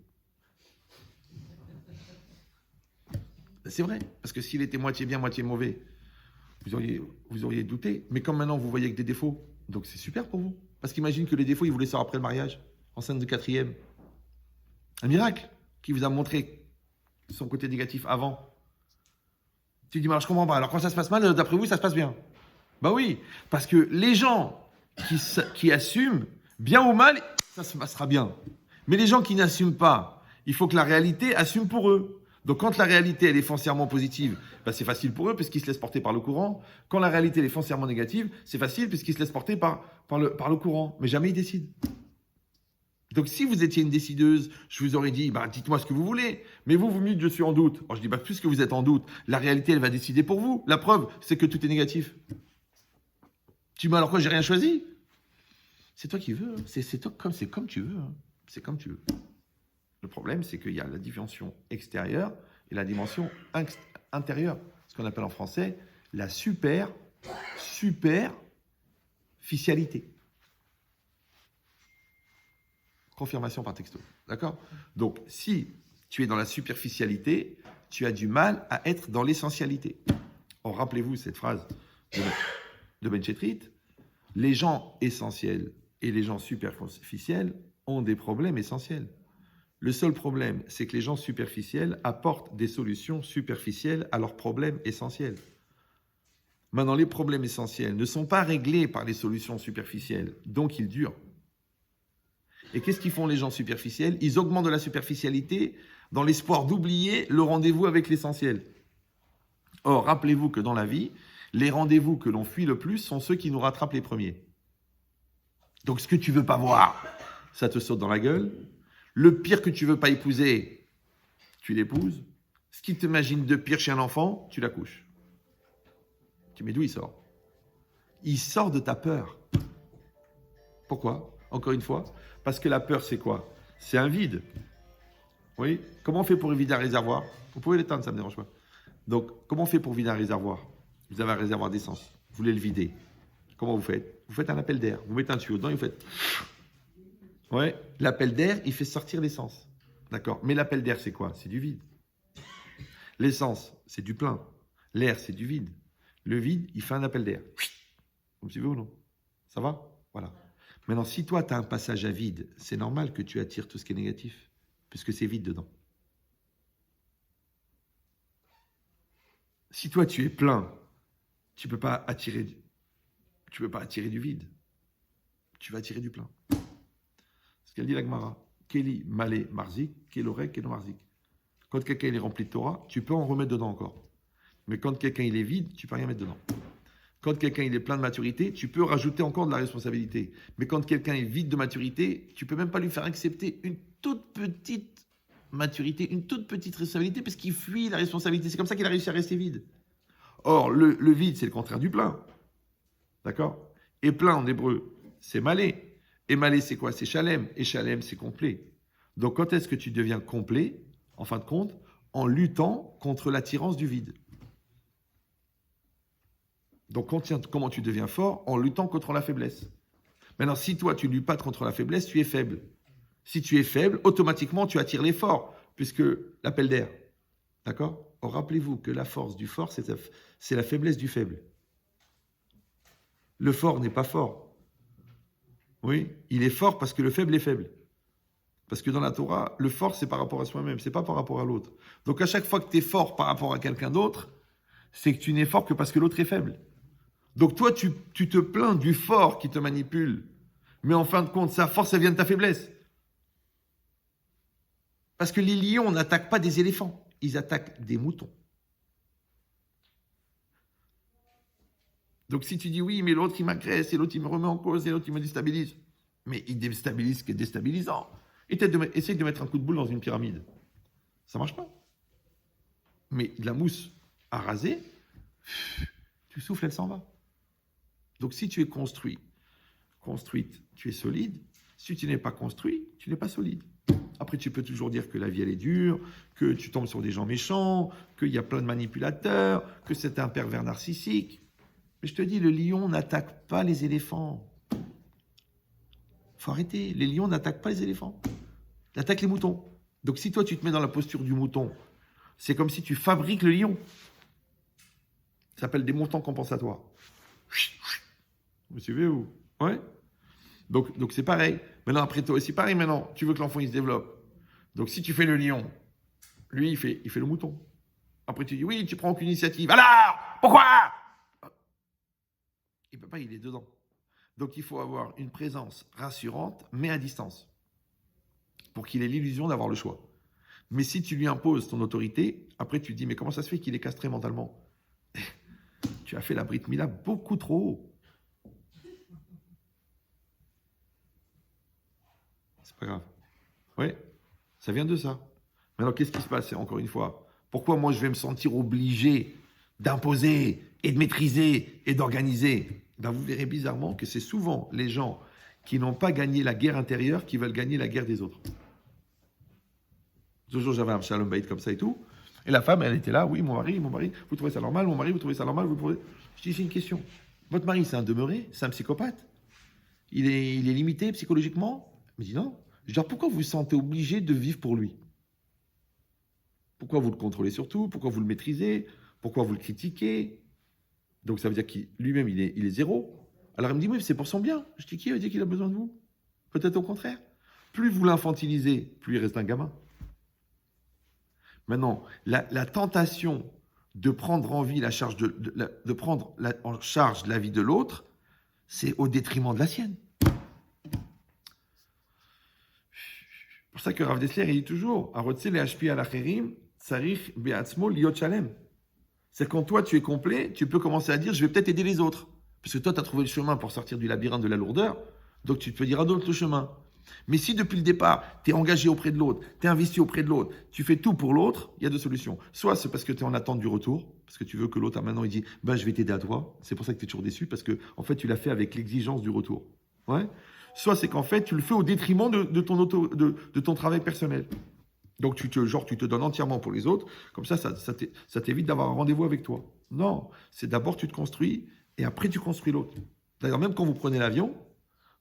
C'est vrai, parce que s'il était moitié bien, moitié mauvais, vous auriez douté. Mais comme maintenant, vous voyez que des défauts, donc c'est super pour vous. Parce qu'imagine que les défauts, il vous les sort après le mariage, enceinte de 4e. Un miracle qui vous a montré son côté négatif avant. Tu dis, mais alors je comprends pas. Alors quand ça se passe mal, d'après vous, ça se passe bien. Bah oui, parce que les gens qui assument, bien ou mal, ça se passera bien. Mais les gens qui n'assument pas, il faut que la réalité assume pour eux. Donc quand la réalité elle est foncièrement positive, bah, c'est facile pour eux puisqu'ils se laissent porter par le courant. Quand la réalité elle est foncièrement négative, c'est facile puisqu'ils se laissent porter par le courant. Mais jamais ils décident. Donc si vous étiez une décideuse, je vous aurais dit, bah, dites-moi ce que vous voulez. Mais vous me dites, je suis en doute. Alors je dis, bah, puisque vous êtes en doute, la réalité elle va décider pour vous. La preuve, c'est que tout est négatif. Tu dis, alors quoi, j'ai rien choisi? C'est toi qui veux. Hein. C'est comme tu veux. Hein. C'est comme tu veux. Le problème, c'est qu'il y a la dimension extérieure et la dimension intérieure. Ce qu'on appelle en français la superficialité. Confirmation par texto. D'accord? Donc, si tu es dans la superficialité, tu as du mal à être dans l'essentialité. Or, rappelez-vous cette phrase de Ben Chetrit, les gens essentiels et les gens superficiels ont des problèmes essentiels. Le seul problème, c'est que les gens superficiels apportent des solutions superficielles à leurs problèmes essentiels. Maintenant, les problèmes essentiels ne sont pas réglés par les solutions superficielles, donc ils durent. Et qu'est-ce qu'ils font les gens superficiels? Ils augmentent de la superficialité dans l'espoir d'oublier le rendez-vous avec l'essentiel. Or, rappelez-vous que dans la vie, les rendez-vous que l'on fuit le plus sont ceux qui nous rattrapent les premiers. Donc, ce que tu veux pas voir, ça te saute dans la gueule. Le pire que tu veux pas épouser, tu l'épouses. Ce qui t'imagine de pire chez un enfant, tu l'accouches. Tu mets d'où il sort? Il sort de ta peur. Pourquoi? Encore une fois, parce que la peur, c'est quoi? C'est un vide. Oui? Comment on fait pour vider un réservoir? Vous pouvez l'éteindre, ça ne me dérange pas. Donc, comment on fait pour vider un réservoir? Vous avez un réservoir d'essence. Vous voulez le vider. Comment vous faites? Vous faites un appel d'air. Vous mettez un tuyau dedans et vous faites... Ouais, l'appel d'air, il fait sortir l'essence. D'accord? Mais l'appel d'air, c'est quoi? C'est du vide. L'essence, c'est du plein. L'air, c'est du vide. Le vide, il fait un appel d'air. Vous me suivez ou non? Ça va? Voilà. Maintenant, si toi, tu as un passage à vide, c'est normal que tu attires tout ce qui est négatif, puisque c'est vide dedans. Si toi, tu es plein, tu ne peux pas attirer du vide. Tu vas attirer du plein. Ce qu'elle dit la Gemara. Keli malé marzik, kelorek keno marzik. Quand quelqu'un est rempli de Torah, tu peux en remettre dedans encore. Mais quand quelqu'un il est vide, tu ne peux rien mettre dedans. Quand quelqu'un il est plein de maturité, tu peux rajouter encore de la responsabilité. Mais quand quelqu'un est vide de maturité, tu ne peux même pas lui faire accepter une toute petite maturité, une toute petite responsabilité, parce qu'il fuit la responsabilité. C'est comme ça qu'il a réussi à rester vide. Or, le vide, c'est le contraire du plein. D'accord? Et plein en hébreu, c'est malé. Et malé, c'est quoi? C'est shalem. Et shalem, c'est complet. Donc, quand est-ce que tu deviens complet, en fin de compte? En luttant contre l'attirance du vide. Donc, comment tu deviens fort? En luttant contre la faiblesse. Maintenant, si toi, tu ne luttes pas contre la faiblesse, tu es faible. Si tu es faible, automatiquement, tu attires l'effort, puisque l'appel d'air. D'accord? Or, rappelez-vous que la force du fort, c'est la faiblesse du faible. Le fort n'est pas fort. Oui, il est fort parce que le faible est faible. Parce que dans la Torah, le fort, c'est par rapport à soi-même, c'est pas par rapport à l'autre. Donc, à chaque fois que tu es fort par rapport à quelqu'un d'autre, c'est que tu n'es fort que parce que l'autre est faible. Donc, toi, tu te plains du fort qui te manipule. Mais en fin de compte, sa force, elle vient de ta faiblesse. Parce que les lions n'attaquent pas des éléphants, ils attaquent des moutons. Donc si tu dis oui, mais l'autre il m'agresse, et l'autre il me remet en cause, et l'autre il me déstabilise. Mais il déstabilise ce qui est déstabilisant. Essaye de mettre un coup de boule dans une pyramide. Ça marche pas. Mais de la mousse à raser, tu souffles, elle s'en va. Donc si tu es construite, tu es solide. Si tu n'es pas construit, tu n'es pas solide. Après, tu peux toujours dire que la vie, elle est dure, que tu tombes sur des gens méchants, qu'il y a plein de manipulateurs, que c'est un pervers narcissique. Mais je te dis, le lion n'attaque pas les éléphants. Faut arrêter. Les lions n'attaquent pas les éléphants. Ils attaquent les moutons. Donc si toi, tu te mets dans la posture du mouton, c'est comme si tu fabriques le lion. Ça s'appelle des montants compensatoires. Vous suivez ou? Ouais. Donc c'est pareil. Maintenant, après toi aussi, pareil maintenant. Tu veux que l'enfant il se développe. Donc si tu fais le lion, lui, il fait le mouton. Après, tu dis, oui, tu prends aucune initiative. Alors, pourquoi? Il ne peut pas, il est dedans. Donc il faut avoir une présence rassurante, mais à distance. Pour qu'il ait l'illusion d'avoir le choix. Mais si tu lui imposes ton autorité, après tu te dis, mais comment ça se fait qu'il est castré mentalement? Tu as fait la Brit Mila beaucoup trop haut. C'est pas grave. Oui, ça vient de ça. Maintenant, qu'est-ce qui se passe, encore une fois? Pourquoi moi je vais me sentir obligé d'imposer et de maîtriser et d'organiser? Ben, vous verrez bizarrement que c'est souvent les gens qui n'ont pas gagné la guerre intérieure qui veulent gagner la guerre des autres. Toujours j'avais un shalom bayit comme ça et tout. Et la femme, elle était là, oui, mon mari, vous trouvez ça normal, mon mari, vous trouvez ça normal, vous trouvez... Je dis, c'est une question. Votre mari, c'est un demeuré, c'est un psychopathe. Il est limité psychologiquement. Il me dit non. Je dis, alors pourquoi vous vous sentez obligé de vivre pour lui? Pourquoi vous le contrôlez surtout? Pourquoi vous le maîtrisez? Pourquoi vous le critiquez? Donc ça veut dire qu'il lui-même, il est zéro. Alors il me dit, oui, c'est pour son bien. Je dis, qui a dit qu'il a besoin de vous? Peut-être au contraire. Plus vous l'infantilisez, plus il reste un gamin. Maintenant, la tentation de prendre en vie la charge de prendre en charge la vie de l'autre, c'est au détriment de la sienne. C'est pour ça que Rav Dessler, il dit toujours, c'est quand toi tu es complet, tu peux commencer à dire, je vais peut-être aider les autres. Parce que toi, tu as trouvé le chemin pour sortir du labyrinthe de la lourdeur, donc tu peux dire à d'autres le chemin. Mais si depuis le départ, tu es engagé auprès de l'autre, tu es investi auprès de l'autre, tu fais tout pour l'autre, il y a deux solutions. Soit c'est parce que tu es en attente du retour, parce que tu veux que l'autre, maintenant, il dit, je vais t'aider à toi. C'est pour ça que tu es toujours déçu, parce que en fait, tu l'as fait avec l'exigence du retour. Ouais. Soit c'est qu'en fait, tu le fais au détriment de ton travail personnel. Donc, tu te donnes entièrement pour les autres, comme ça t'évite d'avoir un rendez-vous avec toi. Non, c'est d'abord tu te construis, et après tu construis l'autre. D'ailleurs, même quand vous prenez l'avion,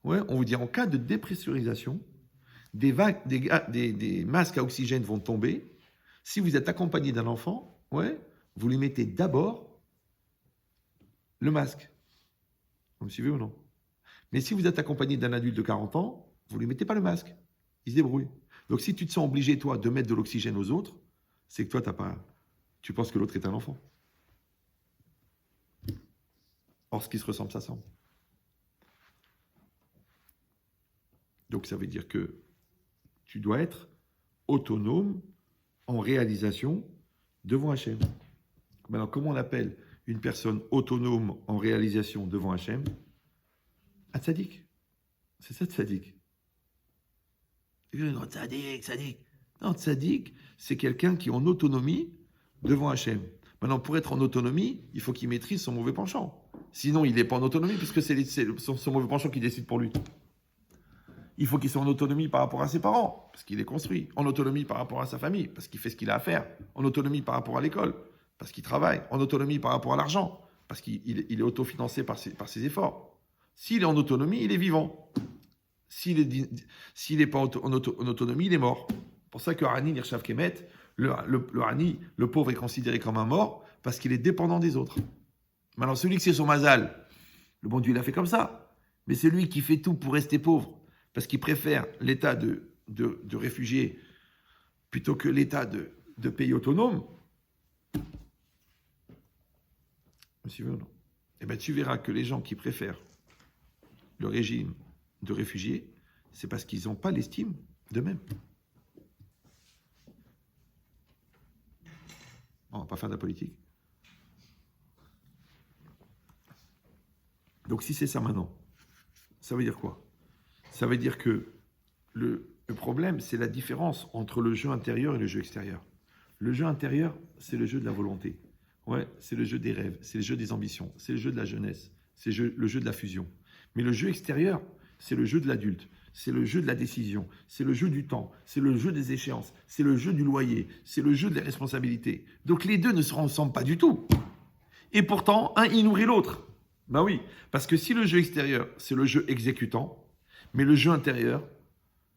ouais, on vous dit en cas de dépressurisation, des masques à oxygène vont tomber. Si vous êtes accompagné d'un enfant, ouais, vous lui mettez d'abord le masque. Vous me suivez ou non? Mais si vous êtes accompagné d'un adulte de 40 ans, vous ne lui mettez pas le masque. Il se débrouille. Donc si tu te sens obligé, toi, de mettre de l'oxygène aux autres, c'est que toi, tu penses que l'autre est un enfant. Or, ce qui se ressemble, ça semble. Donc ça veut dire que tu dois être autonome en réalisation devant Hachem. Maintenant, comment on appelle une personne autonome en réalisation devant Hachem? Un tzaddik. C'est ça, tzaddik. Non, tzaddik. Non, tzaddik, c'est quelqu'un qui est en autonomie devant Hachem. Maintenant, pour être en autonomie, il faut qu'il maîtrise son mauvais penchant. Sinon, il n'est pas en autonomie, puisque c'est son mauvais penchant qui décide pour lui. Il faut qu'il soit en autonomie par rapport à ses parents, parce qu'il est construit. En autonomie par rapport à sa famille, parce qu'il fait ce qu'il a à faire. En autonomie par rapport à l'école, parce qu'il travaille. En autonomie par rapport à l'argent, parce qu'il est autofinancé par ses efforts. S'il est en autonomie, il est vivant. S'il n'est pas en autonomie, il est mort. C'est pour ça que Hani Nirshav Kemet, le Hani, le pauvre, est considéré comme un mort, parce qu'il est dépendant des autres. Maintenant, celui qui c'est son mazal, le bon Dieu l'a fait comme ça. Mais celui qui fait tout pour rester pauvre, parce qu'il préfère l'état de réfugié plutôt que l'état de pays autonome, monsieur, non. Eh bien, tu verras que les gens qui préfèrent le régime de réfugiés, c'est parce qu'ils n'ont pas l'estime d'eux-mêmes. On ne va pas faire de la politique. Donc si c'est ça maintenant, ça veut dire quoi? Ça veut dire que le problème, c'est la différence entre le jeu intérieur et le jeu extérieur. Le jeu intérieur, c'est le jeu de la volonté. Ouais, c'est le jeu des rêves, c'est le jeu des ambitions, c'est le jeu de la jeunesse, c'est le jeu de la fusion. Mais le jeu extérieur, c'est le jeu de l'adulte, c'est le jeu de la décision, c'est le jeu du temps, c'est le jeu des échéances, c'est le jeu du loyer, c'est le jeu de la responsabilité. Donc les deux ne se ressemblent pas du tout. Et pourtant, un, il nourrit l'autre. Ben oui, parce que si le jeu extérieur, c'est le jeu exécutant, mais le jeu intérieur,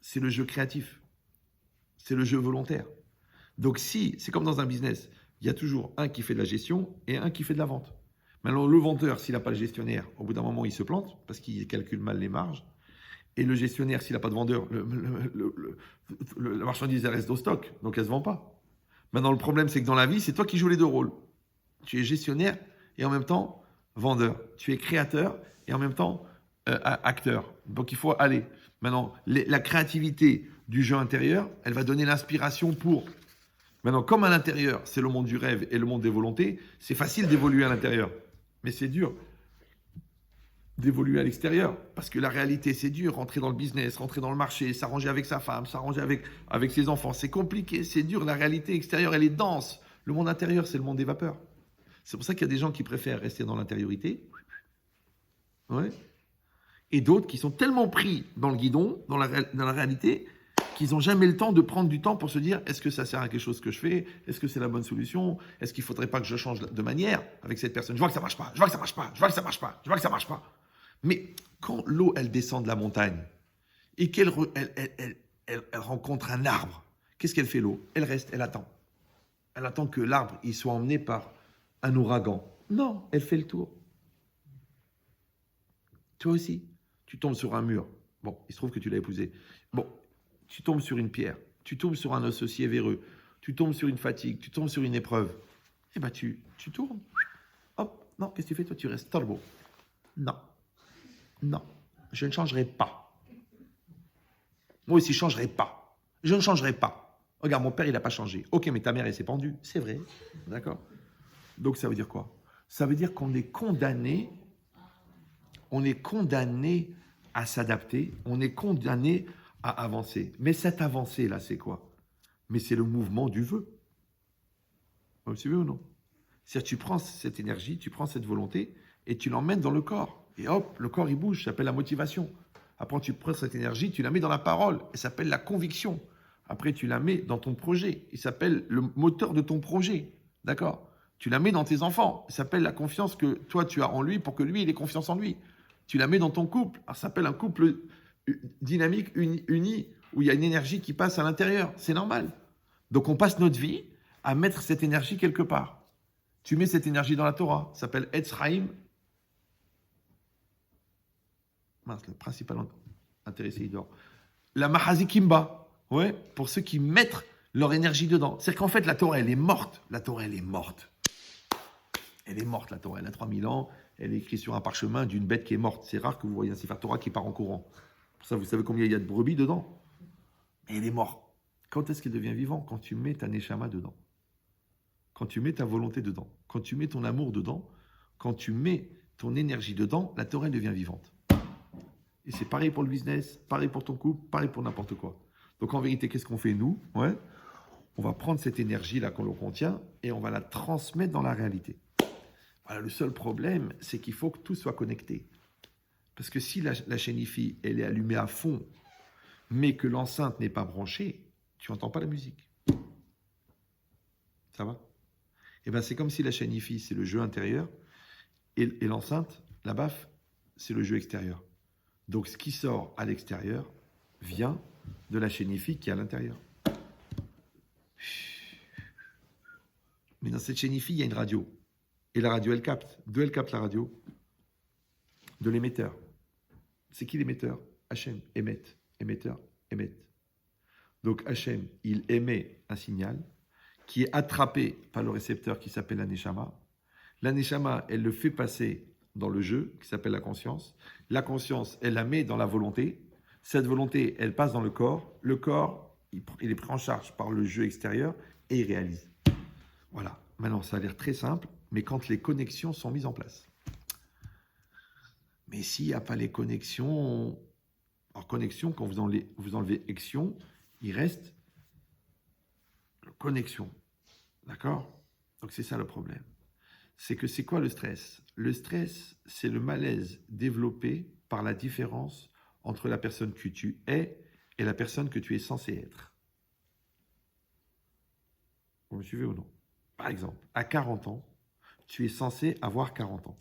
c'est le jeu créatif, c'est le jeu volontaire. Donc si, c'est comme dans un business, il y a toujours un qui fait de la gestion et un qui fait de la vente. Maintenant, le vendeur, s'il n'a pas le gestionnaire, au bout d'un moment, il se plante parce qu'il calcule mal les marges. Et le gestionnaire, s'il n'a pas de vendeur, la marchandise, elle reste au stock, donc elle ne se vend pas. Maintenant, le problème, c'est que dans la vie, c'est toi qui joues les deux rôles. Tu es gestionnaire et en même temps vendeur. Tu es créateur et en même temps acteur. Donc, il faut aller. Maintenant, la créativité du jeu intérieur, elle va donner l'inspiration pour... Maintenant, comme à l'intérieur, c'est le monde du rêve et le monde des volontés, c'est facile d'évoluer à l'intérieur. Mais c'est dur d'évoluer à l'extérieur. Parce que la réalité, c'est dur. Rentrer dans le business, rentrer dans le marché, s'arranger avec sa femme, s'arranger avec ses enfants. C'est compliqué, c'est dur. La réalité extérieure, elle est dense. Le monde intérieur, c'est le monde des vapeurs. C'est pour ça qu'il y a des gens qui préfèrent rester dans l'intériorité. Ouais. Et d'autres qui sont tellement pris dans le guidon, dans la réalité, qu'ils n'ont jamais le temps de prendre du temps pour se dire est-ce que ça sert à quelque chose que je fais? Est-ce que c'est la bonne solution? Est-ce qu'il ne faudrait pas que je change de manière avec cette personne? Je vois que ça ne marche pas, je vois que ça ne marche pas, je vois que ça ne marche pas, je vois que ça ne marche pas. Mais quand l'eau, elle descend de la montagne et qu'elle rencontre un arbre, qu'est-ce qu'elle fait l'eau? Elle reste, elle attend. Elle attend que l'arbre il soit emmené par un ouragan. Non, elle fait le tour. Toi aussi, tu tombes sur un mur. Bon, il se trouve que tu l'as épousé. Bon, tu tombes sur une pierre, tu tombes sur un associé véreux, tu tombes sur une fatigue, tu tombes sur une épreuve. Eh bien, tu tournes. Hop, non, qu'est-ce que tu fais? Toi, tu restes turbo. Non, non, je ne changerai pas. Moi aussi, je ne changerai pas. Je ne changerai pas. Regarde, mon père, il n'a pas changé. Ok, mais ta mère, elle s'est pendue. C'est vrai, d'accord? Donc, ça veut dire quoi? Ça veut dire qu'on est condamné à s'adapter, on est condamné à avancer. Mais cette avancée-là, c'est quoi? Mais c'est le mouvement du vœu. Vous suivez ou non? C'est-à-dire, tu prends cette énergie, tu prends cette volonté et tu l'emmènes dans le corps. Et hop, le corps, il bouge, ça s'appelle la motivation. Après, tu prends cette énergie, tu la mets dans la parole, elle s'appelle la conviction. Après, tu la mets dans ton projet, il s'appelle le moteur de ton projet. D'accord? Tu la mets dans tes enfants, il s'appelle la confiance que toi, tu as en lui pour que lui, il ait confiance en lui. Tu la mets dans ton couple, ça s'appelle un couple dynamique, uni, où il y a une énergie qui passe à l'intérieur. C'est normal. Donc, on passe notre vie à mettre cette énergie quelque part. Tu mets cette énergie dans la Torah, ça s'appelle Etz Chaim. Mince, le principal intéressé, il dort. La Mahazikimba, ouais, pour ceux qui mettent leur énergie dedans. C'est-à-dire qu'en fait, la Torah, elle est morte. La Torah, elle est morte. Elle est morte, la Torah. Elle a 3000 ans. Elle est écrite sur un parchemin d'une bête qui est morte. C'est rare que vous voyez un Sefer Torah qui part en courant. Pour ça, vous savez combien il y a de brebis dedans. Mais elle est morte. Quand est-ce qu'elle devient vivante? Quand tu mets ta neshama dedans. Quand tu mets ta volonté dedans. Quand tu mets ton amour dedans. Quand tu mets ton énergie dedans, la Torah, elle devient vivante. Et c'est pareil pour le business, pareil pour ton couple, pareil pour n'importe quoi. Donc en vérité, qu'est-ce qu'on fait nous? Ouais, on va prendre cette énergie-là qu'on contient et on va la transmettre dans la réalité. Voilà, le seul problème, c'est qu'il faut que tout soit connecté. Parce que si la chaîne IFI, elle est allumée à fond, mais que l'enceinte n'est pas branchée, tu n'entends pas la musique. Ça va? Eh bien, c'est comme si la chaîne IFI, c'est le jeu intérieur, et l'enceinte, la baffe, c'est le jeu extérieur. Donc, ce qui sort à l'extérieur vient de la chaîne IFI qui est à l'intérieur. Mais dans cette chaîne IFI, il y a une radio. Et la radio, elle capte. D'où elle capte la radio? De l'émetteur. C'est qui l'émetteur? Hachem, émet. Émetteur, émet. Donc Hachem, il émet un signal qui est attrapé par le récepteur qui s'appelle la Neshama. La Neshama, elle le fait passer dans le jeu qui s'appelle la conscience. La conscience, elle la met dans la volonté. Cette volonté, elle passe dans le corps. Le corps, il est pris en charge par le jeu extérieur et il réalise. Voilà. Maintenant, ça a l'air très simple, mais quand les connexions sont mises en place. Mais s'il n'y a pas les connexions, alors connexion, quand vous enlevez action, il reste connexion. D'accord? Donc c'est ça le problème. C'est que c'est quoi le stress? Le stress, c'est le malaise développé par la différence entre la personne que tu es et la personne que tu es censé être. Vous me suivez ou non? Par exemple, à 40 ans, tu es censé avoir 40 ans.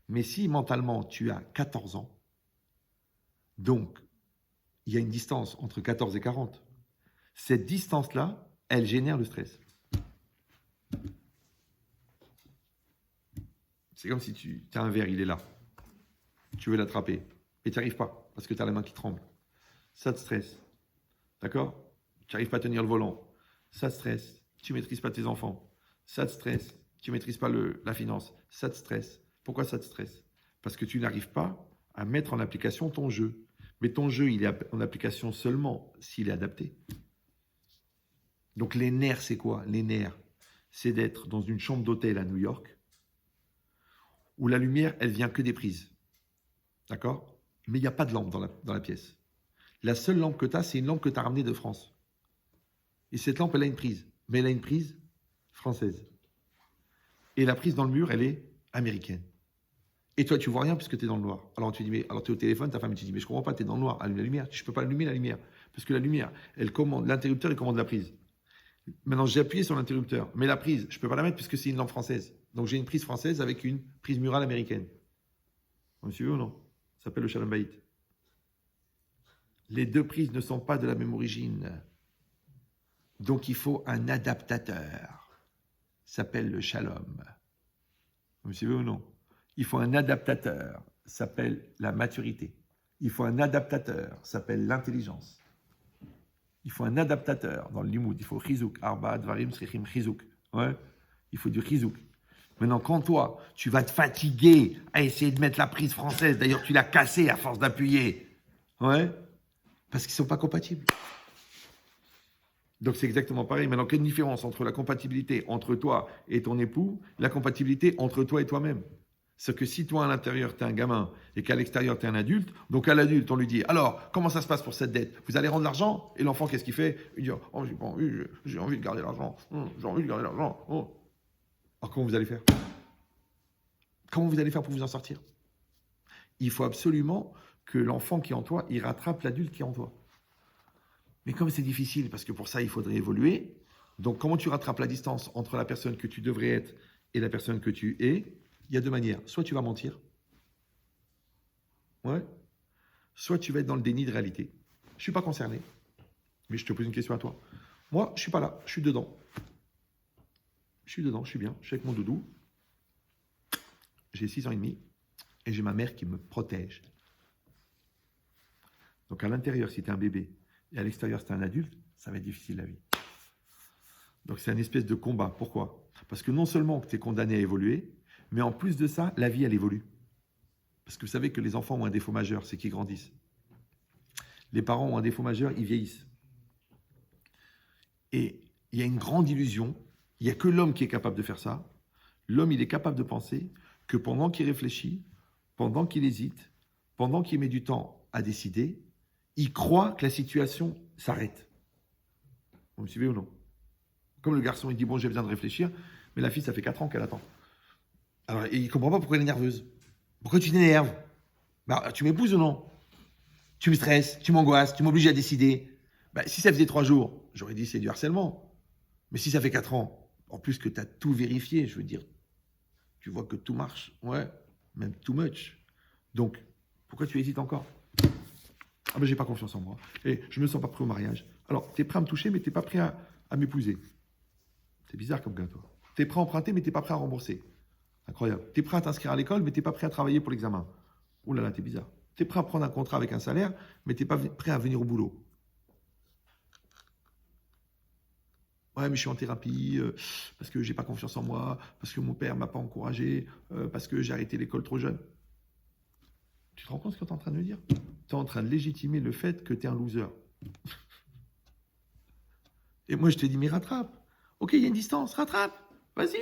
Mais si mentalement tu as 14 ans, donc il y a une distance entre 14 et 40, cette distance-là, elle génère le stress. C'est comme si tu as un verre, il est là. Tu veux l'attraper, et tu n'y arrives pas, parce que tu as la main qui tremble. Ça te stresse. D'accord? Tu n'arrives pas à tenir le volant. Ça te stresse. Tu ne maîtrises pas tes enfants. Ça te stresse. Tu ne maîtrises pas la finance. Ça te stresse. Pourquoi ça te stresse? Parce que tu n'arrives pas à mettre en application ton jeu. Mais ton jeu, il est en application seulement s'il est adapté. Donc les nerfs, c'est quoi? Les nerfs, c'est d'être dans une chambre d'hôtel à New York où la lumière, elle vient que des prises. D'accord? Mais il n'y a pas de lampe dans la pièce. La seule lampe que tu as, c'est une lampe que tu as ramenée de France. Et cette lampe, elle a une prise. Mais elle a une prise française. Et la prise dans le mur, elle est américaine. Et toi, tu vois rien puisque tu es dans le noir. Alors tu dis, mais alors tu es au téléphone, ta femme, tu dis, mais je comprends pas, tu es dans le noir, allume la lumière. Je peux pas allumer la lumière. Parce que la lumière, elle commande, l'interrupteur, il commande la prise. Maintenant, j'ai appuyé sur l'interrupteur. Mais la prise, je peux pas la mettre puisque c'est une lampe française. Donc j'ai une prise française avec une prise murale américaine. Vous me suivez ou non? Ça s'appelle le Shalom Bayit. Les deux prises ne sont pas de la même origine. Donc il faut un adaptateur. Ça s'appelle le Shalom. Vous me suivez ou non? Il faut un adaptateur. Ça s'appelle la maturité. Il faut un adaptateur. Ça s'appelle l'intelligence. Il faut un adaptateur dans le limoud. Il faut chizouk. Arba, dvarim, srichim, chizouk. Ouais. Il faut du chizouk. Maintenant, quand toi, tu vas te fatiguer à essayer de mettre la prise française, d'ailleurs, tu l'as cassée à force d'appuyer. Ouais. Parce qu'ils ne sont pas compatibles. Donc, c'est exactement pareil. Maintenant, quelle différence entre la compatibilité entre toi et ton époux, la compatibilité entre toi et toi-même? C'est que si toi, à l'intérieur, tu es un gamin et qu'à l'extérieur, tu es un adulte, donc à l'adulte, on lui dit, alors, comment ça se passe pour cette dette? Vous allez rendre l'argent? Et l'enfant, qu'est-ce qu'il fait? Il dit, oh, j'ai pas envie, j'ai envie de garder l'argent. J'ai envie de garder l'argent. Oh. Alors, comment vous allez faire? Comment vous allez faire pour vous en sortir? Il faut absolument que l'enfant qui est en toi, il rattrape l'adulte qui est en toi. Mais comme c'est difficile, parce que pour ça, il faudrait évoluer, donc comment tu rattrapes la distance entre la personne que tu devrais être et la personne que tu es? Il y a deux manières. Soit tu vas mentir, ouais. Soit tu vas être dans le déni de réalité. Je ne suis pas concerné, mais je te pose une question à toi. Moi, je ne suis pas là, je suis dedans. Je suis dedans, je suis bien, je suis avec mon doudou. J'ai 6 ans et demi et j'ai ma mère qui me protège. Donc à l'intérieur, si tu es un bébé et à l'extérieur, si tu es un adulte, ça va être difficile la vie. Donc c'est une espèce de combat. Pourquoi? Parce que non seulement tu es condamné à évoluer, mais en plus de ça, la vie, elle évolue. Parce que vous savez que les enfants ont un défaut majeur, c'est qu'ils grandissent. Les parents ont un défaut majeur, ils vieillissent. Et il y a une grande illusion, il n'y a que l'homme qui est capable de faire ça. L'homme, il est capable de penser que pendant qu'il réfléchit, pendant qu'il hésite, pendant qu'il met du temps à décider, il croit que la situation s'arrête. Vous me suivez ou non? Comme le garçon, il dit, bon, j'ai besoin de réfléchir, mais la fille, ça fait 4 ans qu'elle attend. Alors, il ne comprend pas pourquoi elle est nerveuse. Pourquoi tu t'énerves? Bah, tu m'épouses ou non? Tu me stresses, tu m'angoisses, tu m'obliges à décider. Bah, si ça faisait 3 jours, j'aurais dit c'est du harcèlement. Mais si ça fait 4 ans, en plus que tu as tout vérifié, je veux dire, tu vois que tout marche. Ouais, même too much. Donc, pourquoi tu hésites encore? Ah ben, j'ai pas confiance en moi. Et je me sens pas prêt au mariage. Alors, tu es prêt à me toucher, mais tu n'es pas prêt à m'épouser. C'est bizarre comme gars, toi. Tu es prêt à emprunter, mais tu n'es pas prêt à rembourser. Incroyable. Tu es prêt à t'inscrire à l'école, mais tu n'es pas prêt à travailler pour l'examen. Ouh là là, t'es bizarre. Tu es prêt à prendre un contrat avec un salaire, mais tu n'es pas prêt à venir au boulot. Ouais, mais je suis en thérapie parce que j'ai pas confiance en moi, parce que mon père m'a pas encouragé, parce que j'ai arrêté l'école trop jeune. Tu te rends compte ce que tu es en train de me dire? Tu es en train de légitimer le fait que tu es un loser. Et moi, je te dis, mais rattrape. Ok, il y a une distance, rattrape. Vas-y,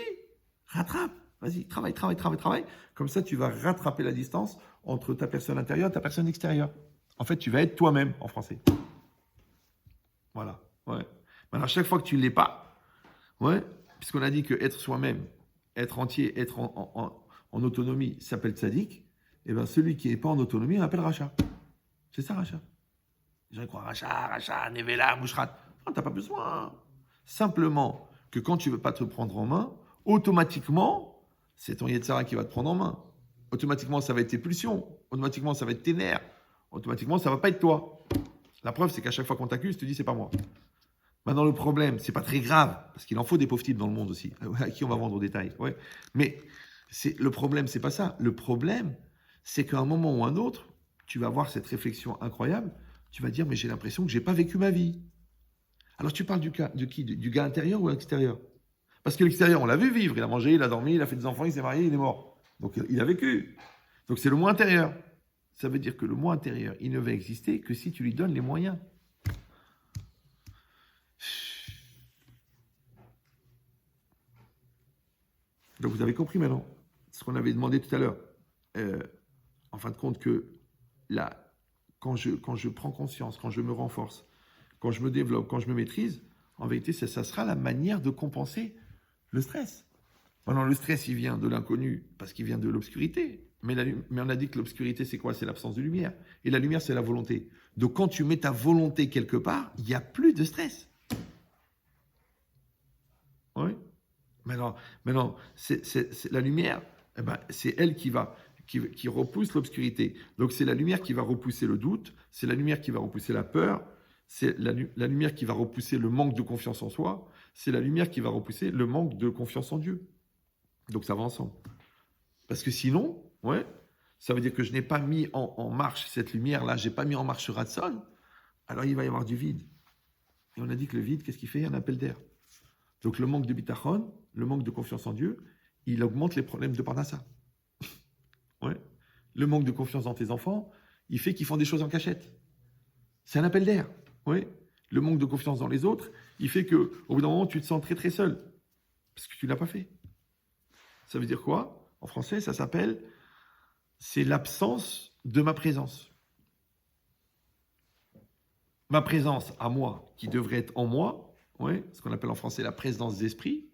rattrape. Vas-y, travaille, travaille, travaille, travaille. Comme ça, tu vas rattraper la distance entre ta personne intérieure et ta personne extérieure. En fait, tu vas être toi-même en français. Voilà. Ouais. Maintenant, chaque fois que tu ne l'es pas, ouais, puisqu'on a dit que être soi-même, être entier, être en autonomie, s'appelle tzaddik, et bien celui qui n'est pas en autonomie, on appelle rachat. C'est ça, rachat. Les gens croient rachat, nevela, mouchrat. Non, t'as pas besoin. Simplement que quand tu veux pas te prendre en main, automatiquement, c'est ton Yetzara qui va te prendre en main. Automatiquement, ça va être tes pulsions. Automatiquement, ça va être tes nerfs. Automatiquement, ça va pas être toi. La preuve, c'est qu'à chaque fois qu'on t'accuse, tu te dis c'est pas moi. Maintenant, le problème, c'est pas très grave, parce qu'il en faut des pauvres types dans le monde aussi, à qui on va vendre au détail. Ouais. Mais le problème, c'est pas ça. Le problème, c'est qu'à un moment ou un autre, tu vas avoir cette réflexion incroyable. Tu vas dire, mais j'ai l'impression que j'ai pas vécu ma vie. Alors tu parles de qui? Du gars intérieur ou extérieur? Parce que l'extérieur, on l'a vu vivre. Il a mangé, il a dormi, il a fait des enfants, il s'est marié, il est mort. Donc il a vécu. Donc c'est le moi intérieur. Ça veut dire que le moi intérieur, il ne va exister que si tu lui donnes les moyens. Donc vous avez compris maintenant ce qu'on avait demandé tout à l'heure. En fin de compte que là, quand je prends conscience, quand je me renforce, quand je me développe, quand je me maîtrise, en vérité, ça sera la manière de compenser le stress. Maintenant, le stress, il vient de l'inconnu parce qu'il vient de l'obscurité. Mais on a dit que l'obscurité, c'est quoi? C'est l'absence de lumière. Et la lumière, c'est la volonté. Donc, quand tu mets ta volonté quelque part, il n'y a plus de stress. Oui. Maintenant c'est la lumière, eh ben, c'est elle qui repousse l'obscurité. Donc, c'est la lumière qui va repousser le doute, c'est la lumière qui va repousser la peur, c'est la lumière qui va repousser le manque de confiance en soi, c'est la lumière qui va repousser le manque de confiance en Dieu. Donc, ça va ensemble. Parce que sinon, ouais, ça veut dire que je n'ai pas mis en marche cette lumière-là, je n'ai pas mis en marche ce Ratson, alors il va y avoir du vide. Et on a dit que le vide, qu'est-ce qu'il fait? Un appel d'air. Donc le manque de bitachon, le manque de confiance en Dieu, il augmente les problèmes de parnassa. Ouais. Le manque de confiance dans tes enfants, il fait qu'ils font des choses en cachette. C'est un appel d'air. Ouais. Le manque de confiance dans les autres, il fait qu'au bout d'un moment, tu te sens très très seul. Parce que tu ne l'as pas fait. Ça veut dire quoi? En français, ça s'appelle, c'est l'absence de ma présence. Ma présence à moi, qui devrait être en moi, ouais, ce qu'on appelle en français la présence d'esprit,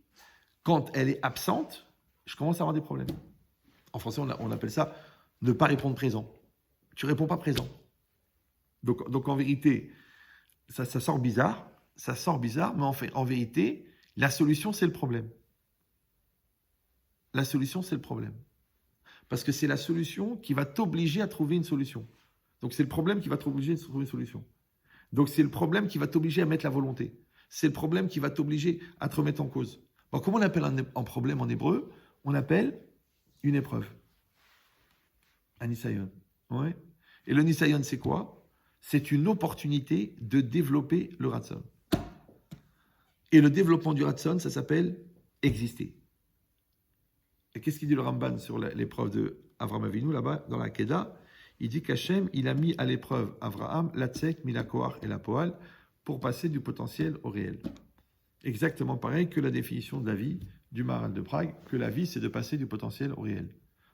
quand elle est absente, je commence à avoir des problèmes. En français, on appelle ça ne pas répondre présent. Tu ne réponds pas présent. Donc en vérité, ça sort bizarre, mais en vérité, la solution, c'est le problème. La solution, c'est le problème. Parce que c'est la solution qui va t'obliger à trouver une solution. Donc c'est le problème qui va t'obliger à trouver une solution. Donc c'est le problème qui va t'obliger à mettre la volonté. C'est le problème qui va t'obliger à te remettre en cause. Bon, comment on appelle un problème en hébreu? On appelle une épreuve. Un nisayon. Ouais. Et le nisayon, c'est quoi? C'est une opportunité de développer le ratson. Et le développement du ratson, ça s'appelle exister. Et qu'est-ce qu'il dit le Ramban sur l'épreuve de Avraham Avinu, là-bas, dans la Keda? Il dit qu'Hachem, il a mis à l'épreuve Avraham, la tzek, Milakoar et la poal, pour passer du potentiel au réel. Exactement pareil que la définition de la vie du Maharal de Prague, que la vie, c'est de passer du potentiel au réel.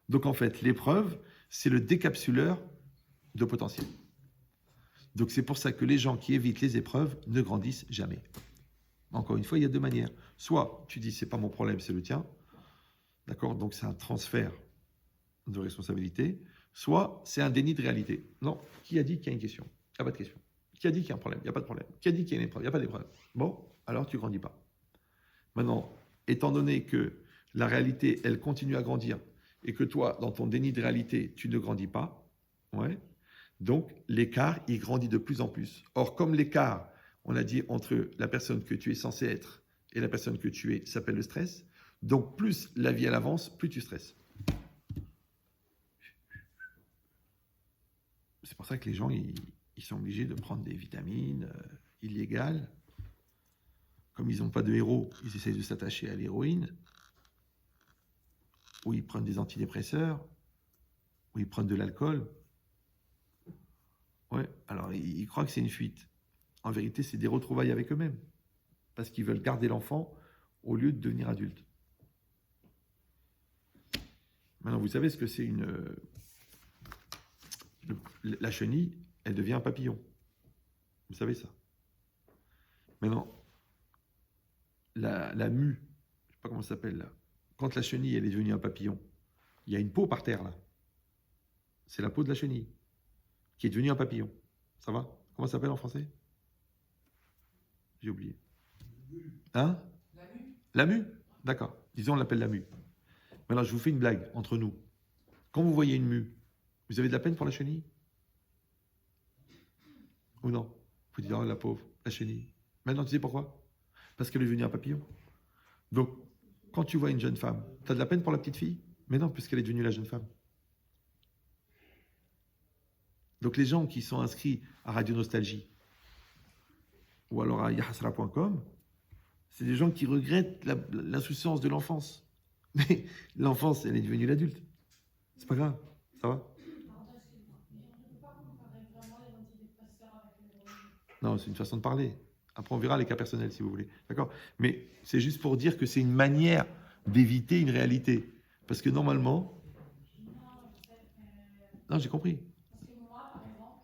Donc en fait, l'épreuve, c'est le décapsuleur de potentiel. Donc c'est pour ça que les gens qui évitent les épreuves ne grandissent jamais. Encore une fois, il y a deux manières. Soit tu dis, c'est pas mon problème, c'est le tien. D'accord? Donc c'est un transfert de responsabilité. Soit c'est un déni de réalité. Non, qui a dit qu'il y a une question? Il n'y a pas de question. Qui a dit qu'il y a un problème? Il n'y a pas de problème. Qui a dit qu'il y a une épreuve? Il n'y a pas d'épreuve. Bon, alors tu ne grandis pas. Maintenant, étant donné que la réalité, elle continue à grandir et que toi, dans ton déni de réalité, tu ne grandis pas, ouais, donc l'écart, il grandit de plus en plus. Or, comme l'écart, on a dit, entre la personne que tu es censé être et la personne que tu es, s'appelle le stress, donc plus la vie elle avance, plus tu stresses. C'est pour ça que les gens, ils sont obligés de prendre des vitamines illégales comme ils n'ont pas de héros, ils essayent de s'attacher à l'héroïne, ou ils prennent des antidépresseurs, ou ils prennent de l'alcool. Ouais, alors ils croient que c'est une fuite. En vérité, c'est des retrouvailles avec eux-mêmes, parce qu'ils veulent garder l'enfant au lieu de devenir adulte. Maintenant, vous savez ce que c'est la chenille, elle devient un papillon. Vous savez ça. Maintenant, la mue, je ne sais pas comment ça s'appelle là, quand la chenille elle est devenue un papillon, il y a une peau par terre là. C'est la peau de la chenille qui est devenue un papillon. Ça va? Comment ça s'appelle en français? J'ai oublié. Hein? La mue? D'accord. Disons on l'appelle la mue. Maintenant, je vous fais une blague entre nous. Quand vous voyez une mue, vous avez de la peine pour la chenille? Ou non? Vous dites, oh la pauvre, la chenille. Maintenant, tu sais pourquoi? Parce qu'elle est devenue un papillon. Donc, quand tu vois une jeune femme, tu as de la peine pour la petite fille? Mais non, puisqu'elle est devenue la jeune femme. Donc, les gens qui sont inscrits à Radio Nostalgie ou alors à yahasra.com, c'est des gens qui regrettent l'insouciance de l'enfance. Mais l'enfance, elle est devenue l'adulte. C'est pas grave, ça va? Pardon, excuse-moi, mais on ne peut pas comparer vraiment les antidépresseurs avec l'héroïne. Non, c'est une façon de parler. Après, on verra les cas personnels, si vous voulez. D'accord? Mais c'est juste pour dire que c'est une manière d'éviter une réalité. Parce que normalement... Non, je sais, Non, j'ai compris. parce que moi, par exemple,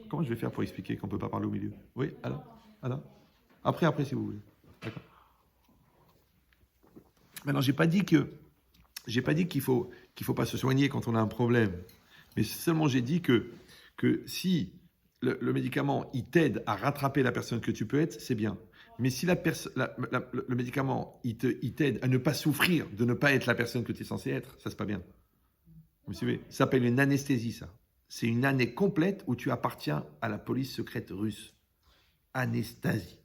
Comment je vais faire pour expliquer qu'on ne peut pas parler au milieu? Oui, alors Après, si vous voulez. D'accord. Maintenant, j'ai pas dit qu'il faut pas se soigner quand on a un problème. Mais seulement j'ai dit que si le médicament, il t'aide à rattraper la personne que tu peux être, c'est bien. Mais si le médicament, il t'aide à ne pas souffrir, de ne pas être la personne que tu es censé être, ça, c'est pas bien. Vous suivez? Ça s'appelle une anesthésie, ça. C'est une année complète où tu appartiens à la police secrète russe. Anesthésie.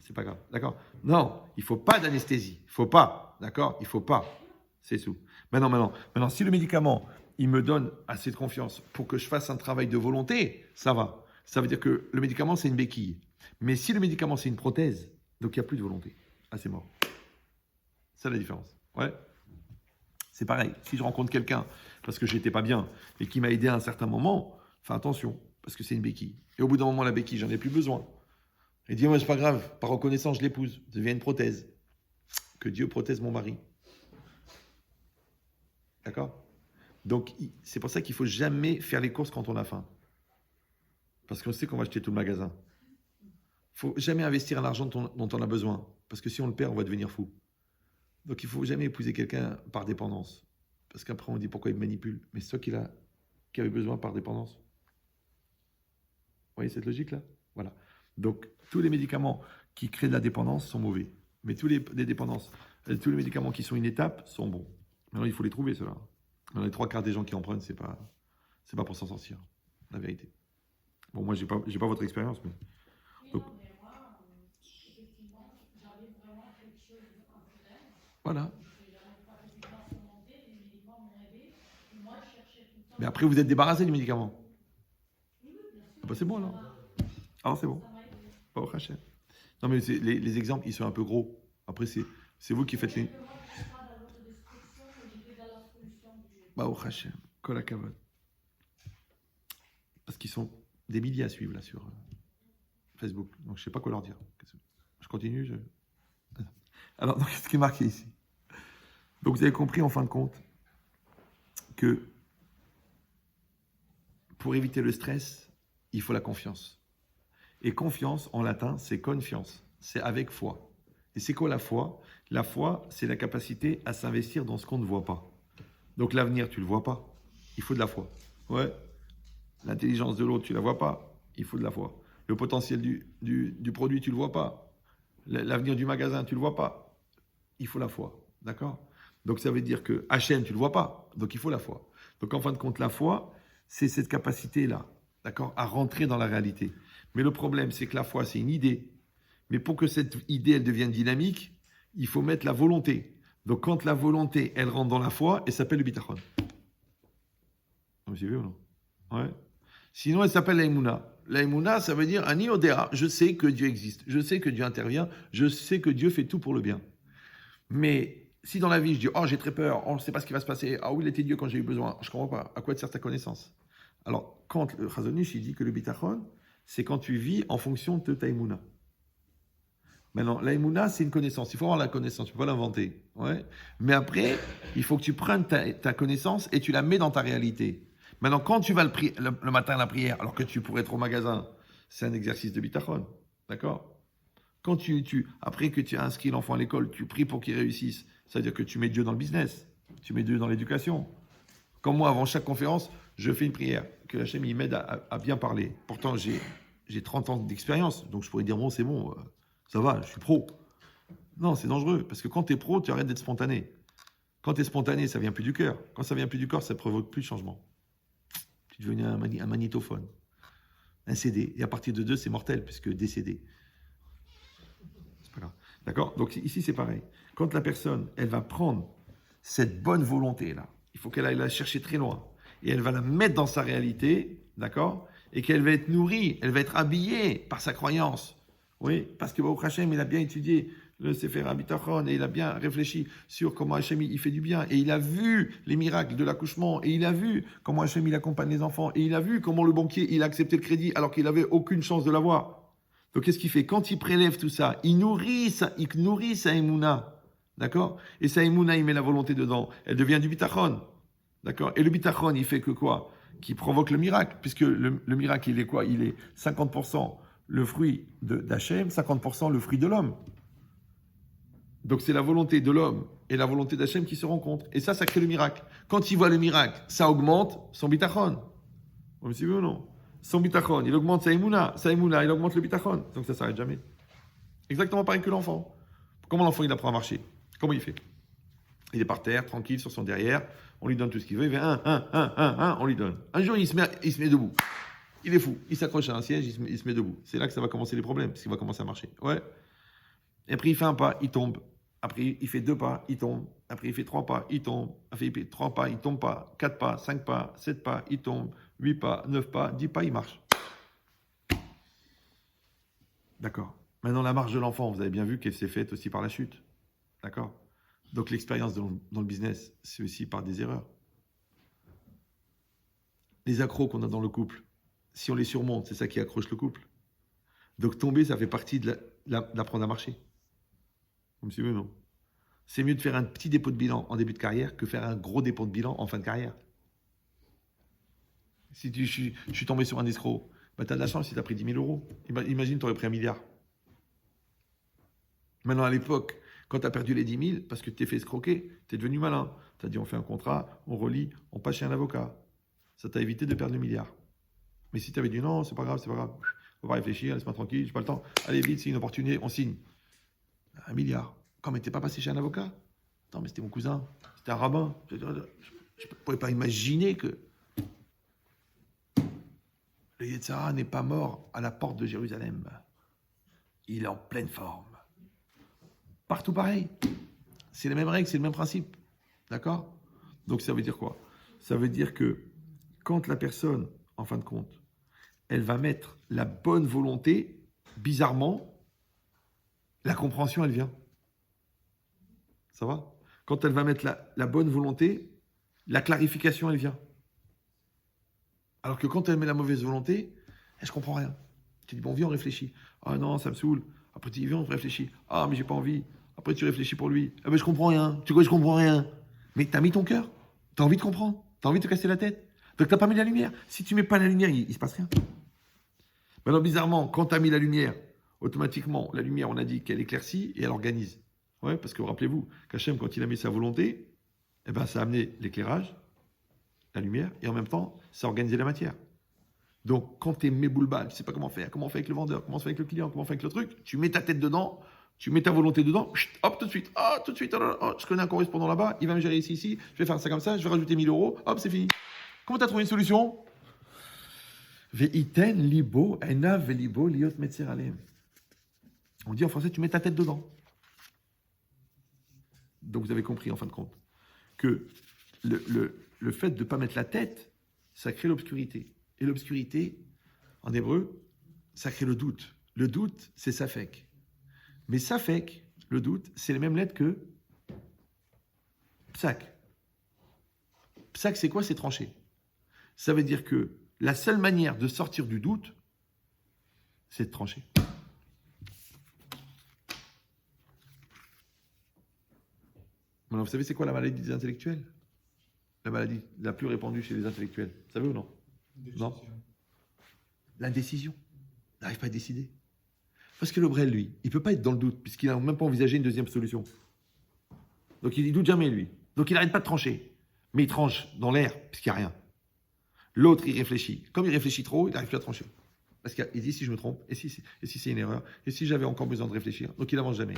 C'est pas grave, d'accord? Non, il faut pas d'anesthésie. Il faut pas, d'accord? Il faut pas. C'est tout. Maintenant, si le médicament, il me donne assez de confiance pour que je fasse un travail de volonté, ça va. Ça veut dire que le médicament, c'est une béquille. Mais si le médicament, c'est une prothèse, donc il n'y a plus de volonté. Ah, c'est mort. C'est la différence. Ouais. C'est pareil. Si je rencontre quelqu'un parce que j'étais pas bien et qui m'a aidé à un certain moment, fais attention, parce que c'est une béquille. Et au bout d'un moment, la béquille, j'en ai plus besoin. Et dis, moi, c'est pas grave, par reconnaissance, je l'épouse. Ça devient une prothèse. Que Dieu protège mon mari. D'accord? Donc, c'est pour ça qu'il ne faut jamais faire les courses quand on a faim. Parce qu'on sait qu'on va acheter tout le magasin. Il ne faut jamais investir l'argent dont on a besoin. Parce que si on le perd, on va devenir fou. Donc, il ne faut jamais épouser quelqu'un par dépendance. Parce qu'après, on dit pourquoi il me manipule. Mais c'est toi qui avait besoin par dépendance. Vous voyez cette logique-là? Voilà. Donc, tous les médicaments qui créent de la dépendance sont mauvais. Mais tous les médicaments qui sont une étape sont bons. Maintenant, il faut les trouver, ceux-là. Dans les 3/4 des gens qui en prennent, c'est pas pour s'en sortir, la vérité. Bon, moi, j'ai pas votre expérience, mais... oui, Donc, non, mais moi, effectivement, j'arrive vraiment à quelque chose de problème. voilà. J'arrive pas effectivement à surmonter, les médicaments m'ont aidé. Et moi, je cherchais tout le temps. Mais après, vous êtes débarrassé du médicament. Oui, oui, bien sûr. Ah bah, c'est bon, alors. Alors, c'est bon. Ça m'a aidé. Pas au rachet. Non, mais les exemples, ils sont un peu gros. Après, c'est vous qui faites les... Moi, je ne suis pas dans l'autodestruction, mais j'étais dans la solution du... Bah, au rachet. Kol hakavod. Parce qu'ils sont des milliers à suivre, là, sur Facebook. Donc, je sais pas quoi leur dire. Je continue, Alors, donc, ce qui est marqué ici. Donc, vous avez compris, en fin de compte, que pour éviter le stress, il faut la confiance. Et confiance, en latin, c'est confiance. C'est avec foi. Et c'est quoi la foi? La foi, c'est la capacité à s'investir dans ce qu'on ne voit pas. Donc l'avenir, tu ne le vois pas. Il faut de la foi. Ouais. L'intelligence de l'autre, tu ne la vois pas. Il faut de la foi. Le potentiel du produit, tu ne le vois pas. L'avenir du magasin, tu ne le vois pas. Il faut la foi. D'accord? Donc ça veut dire que Hachem, tu ne le vois pas. Donc il faut la foi. Donc en fin de compte, la foi, c'est cette capacité-là, d'accord, à rentrer dans la réalité. Mais le problème, c'est que la foi, c'est une idée. Mais pour que cette idée, elle devienne dynamique, il faut mettre la volonté. Donc quand la volonté, elle rentre dans la foi, elle s'appelle le bitachon. Vous suivez ou non? Ouais. Sinon, elle s'appelle la Emouna. La Emouna, ça veut dire Ani Odea. Je sais que Dieu existe. Je sais que Dieu intervient. Je sais que Dieu fait tout pour le bien. Mais si dans la vie, je dis, oh, j'ai très peur, oh, je ne sais pas ce qui va se passer, ah où il était Dieu quand j'ai eu besoin, je ne comprends pas. À quoi te sert ta connaissance? Alors, quand le Chazon Ish, il dit que le bitachon, c'est quand tu vis en fonction de ta Emouna. Maintenant, la Emouna, c'est une connaissance. Il faut avoir la connaissance, tu ne peux pas l'inventer. Ouais. Mais après, il faut que tu prennes ta connaissance et tu la mets dans ta réalité. Maintenant, quand tu vas le matin à la prière, alors que tu pourrais être au magasin, c'est un exercice de bitachon. D'accord? Quand après que tu as inscrit l'enfant à l'école, tu pries pour qu'il réussisse. C'est-à-dire que tu mets Dieu dans le business. Tu mets Dieu dans l'éducation. Comme moi, avant chaque conférence, je fais une prière. Que Hachem il m'aide à bien parler. Pourtant, j'ai 30 ans d'expérience. Donc, je pourrais dire, bon, c'est bon, ça va, je suis pro. Non, c'est dangereux. Parce que quand tu es pro, tu arrêtes d'être spontané. Quand tu es spontané, ça vient plus du cœur. Quand ça vient plus du corps, ça ne provoque plus de changement. Tu deviens un magnétophone. Un CD. Et à partir de 2, c'est mortel, puisque décédé. C'est pas grave. D'accord? Donc ici, c'est pareil. Quand la personne, elle va prendre cette bonne volonté-là, il faut qu'elle aille la chercher très loin. Et elle va la mettre dans sa réalité, d'accord? Et qu'elle va être nourrie, elle va être habillée par sa croyance. Oui, parce que Baruch Hashem, il a bien étudié le Sefer HaBitachon et il a bien réfléchi sur comment Hashem il fait du bien. Et il a vu les miracles de l'accouchement. Et il a vu comment Hashem il accompagne les enfants. Et il a vu comment le banquier il a accepté le crédit alors qu'il n'avait aucune chance de l'avoir. Donc qu'est-ce qu'il fait? Quand il prélève tout ça, il nourrit sa Emouna. D'accord? Et sa Emouna, il met la volonté dedans. Elle devient du bitachon. D'accord? Et le bitachon, il fait que quoi? Qui provoque le miracle. Puisque le miracle, il est quoi? Il est 50% le fruit d'Hachem, 50% le fruit de l'homme. Donc c'est la volonté de l'homme et la volonté d'Hachem qui se rencontrent. Et ça crée le miracle. Quand il voit le miracle, ça augmente son bitachon. Vous me suivez ou non? Son bitachon, il augmente sa Emouna, il augmente le bitachon. Donc ça ne s'arrête jamais. Exactement pareil que l'enfant. Comment l'enfant il apprend à marcher? Comment il fait? Il est par terre, tranquille, sur son derrière, on lui donne tout ce qu'il veut, il fait on lui donne. Un jour, il se met debout. Il est fou, il s'accroche à un siège, il se met debout. C'est là que ça va commencer les problèmes, parce qu'il va commencer à marcher. Ouais. Et après, il fait un pas, il tombe. Après, il fait 2 pas, il tombe. Après, il fait 3 pas, il tombe. Après, il fait 3 pas, il tombe pas. 4 pas, 5 pas, 7 pas, il tombe. 8 pas, 9 pas, 10 pas, il marche. D'accord. Maintenant, la marche de l'enfant, vous avez bien vu qu'elle s'est faite aussi par la chute. D'accord. Donc, l'expérience dans le business, c'est aussi par des erreurs. Les accros qu'on a dans le couple, si on les surmonte, c'est ça qui accroche le couple. Donc, tomber, ça fait partie d'apprendre à marcher. Vous me suivez, non? C'est mieux de faire un petit dépôt de bilan en début de carrière que faire un gros dépôt de bilan en fin de carrière. Si je suis tombé sur un escroc, bah tu as de la chance si tu as pris 10 000 euros. Imagine, tu aurais pris 1 milliard. Maintenant, à l'époque, quand tu as perdu les 10 000, parce que tu t'es fait escroquer, tu es devenu malin. Tu as dit, on fait un contrat, on relie, on passe chez un avocat. Ça t'a évité de perdre le milliard. Mais si tu avais dit, non, c'est pas grave, faut pas réfléchir, laisse-moi tranquille, j'ai pas le temps. Allez, vite, c'est une opportunité, on signe. 1 milliard. Quand mais t'es pas passé chez un avocat? Non, mais c'était mon cousin, c'était un rabbin. Je ne pouvais pas imaginer que le Yetzirah n'est pas mort à la porte de Jérusalem. Il est en pleine forme. Partout pareil. C'est les mêmes règles, c'est le même principe. D'accord? Donc ça veut dire quoi? Ça veut dire que quand la personne, en fin de compte, elle va mettre la bonne volonté, bizarrement, la compréhension, elle vient. Ça va? Quand elle va mettre la bonne volonté, la clarification, elle vient. Alors que quand elle met la mauvaise volonté, je comprends rien. Tu dis, bon, viens, on réfléchit. Ah non, ça me saoule. Après, tu dis, viens, on réfléchit. Ah, mais j'ai pas envie. Après, tu réfléchis pour lui. Ah, mais je comprends rien. Tu vois, je comprends rien. Mais tu as mis ton cœur. Tu as envie de comprendre. Tu as envie de te casser la tête. Donc, tu n'as pas mis la lumière. Si tu mets pas la lumière, il se passe rien. Maintenant, bizarrement, quand tu as mis la lumière, automatiquement, la lumière, on a dit qu'elle éclaircit et elle organise. Ouais, parce que rappelez-vous, qu'Hachem, quand il a mis sa volonté, eh ben, ça a amené l'éclairage, la lumière, et en même temps, ça a organisé la matière. Donc, quand tu es méboulbal, tu ne sais pas comment faire avec le vendeur, comment faire avec le client, comment faire avec le truc, tu mets ta tête dedans, tu mets ta volonté dedans, hop, tout de suite, je connais un correspondant là-bas, il va me gérer ici, je vais faire ça comme ça, je vais rajouter 1 000 euros, hop, c'est fini. Comment tu as trouvé une solution? Ve'iten libo, ena ve'libo liot metzer alem. On dit en français, tu mets ta tête dedans. Donc vous avez compris en fin de compte que le fait de ne pas mettre la tête, ça crée l'obscurité. Et l'obscurité, En hébreu, ça crée le doute. Le doute, c'est safek. Mais safek, le doute, c'est les mêmes lettres que psak. Psak, c'est quoi? C'est tranché. Ça veut dire que la seule manière de sortir du doute, c'est de trancher. Maintenant, vous savez, c'est quoi la maladie des intellectuels? La maladie la plus répandue chez les intellectuels. Vous savez ou non? Non. L'indécision. Il n'arrive pas à décider. Parce que le Brel, lui, il ne peut pas être dans le doute, puisqu'il n'a même pas envisagé une deuxième solution. Donc il ne doute jamais, lui. Donc il n'arrête pas de trancher. Mais il tranche dans l'air, puisqu'il n'y a rien. L'autre, il réfléchit. Comme il réfléchit trop, il n'arrive plus à trancher. Parce qu'il dit, si je me trompe, et si c'est une erreur, et si j'avais encore besoin de réfléchir. Donc il n'avance jamais.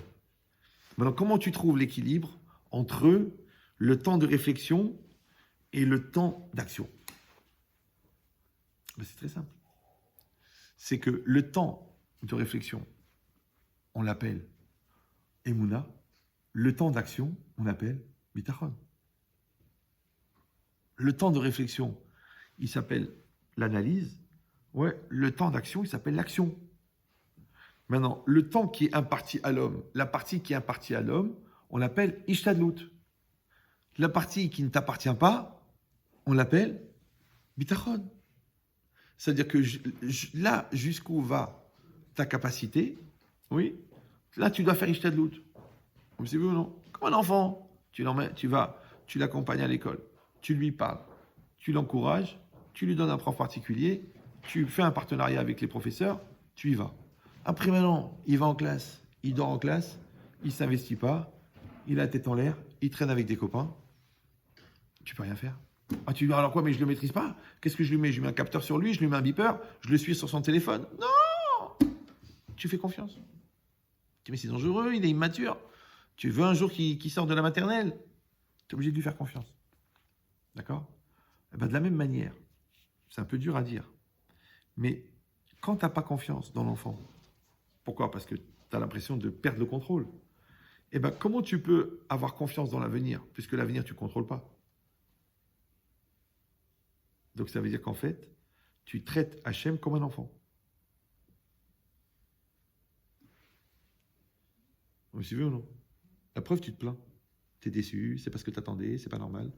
Maintenant, comment tu trouves l'équilibre entre le temps de réflexion et le temps d'action? Ben, c'est très simple. C'est que le temps de réflexion, on l'appelle Emouna. Le temps d'action, on l'appelle Bitachon. Le temps de réflexion, il s'appelle l'analyse. Ouais, le temps d'action, il s'appelle l'action. Maintenant, le temps qui est imparti à l'homme, la partie qui est impartie à l'homme, on l'appelle Ishtadlut. La partie qui ne t'appartient pas, on l'appelle Bitachon. C'est-à-dire que là, jusqu'où va ta capacité, oui, là, tu dois faire Ishtadlut. Vous savez ou non? Comme un enfant. Tu l'accompagnes à l'école, tu lui parles, tu l'encourages, tu lui donnes un prof particulier, tu fais un partenariat avec les professeurs, tu y vas. Après, maintenant, il va en classe, il dort en classe, il ne s'investit pas, il a la tête en l'air, il traîne avec des copains. Tu peux rien faire. Ah, tu dis, alors quoi, mais je ne le maîtrise pas? Qu'est-ce que je lui mets? Je lui mets un capteur sur lui, je lui mets un beeper, je le suis sur son téléphone. Non! Tu fais confiance. Tu dis, mais c'est dangereux, il est immature. Tu veux un jour qu'il sorte de la maternelle? Tu es obligé de lui faire confiance. D'accord? Eh ben, de la même manière, c'est un peu dur à dire, mais quand tu n'as pas confiance dans l'enfant, pourquoi? Parce que tu as l'impression de perdre le contrôle. Eh ben, comment tu peux avoir confiance dans l'avenir, puisque l'avenir, tu ne contrôles pas? Donc ça veut dire qu'en fait, tu traites Hachem comme un enfant. Vous suivez ou non? La preuve, tu te plains. Tu es déçu, c'est pas ce que tu attendais, c'est pas normal.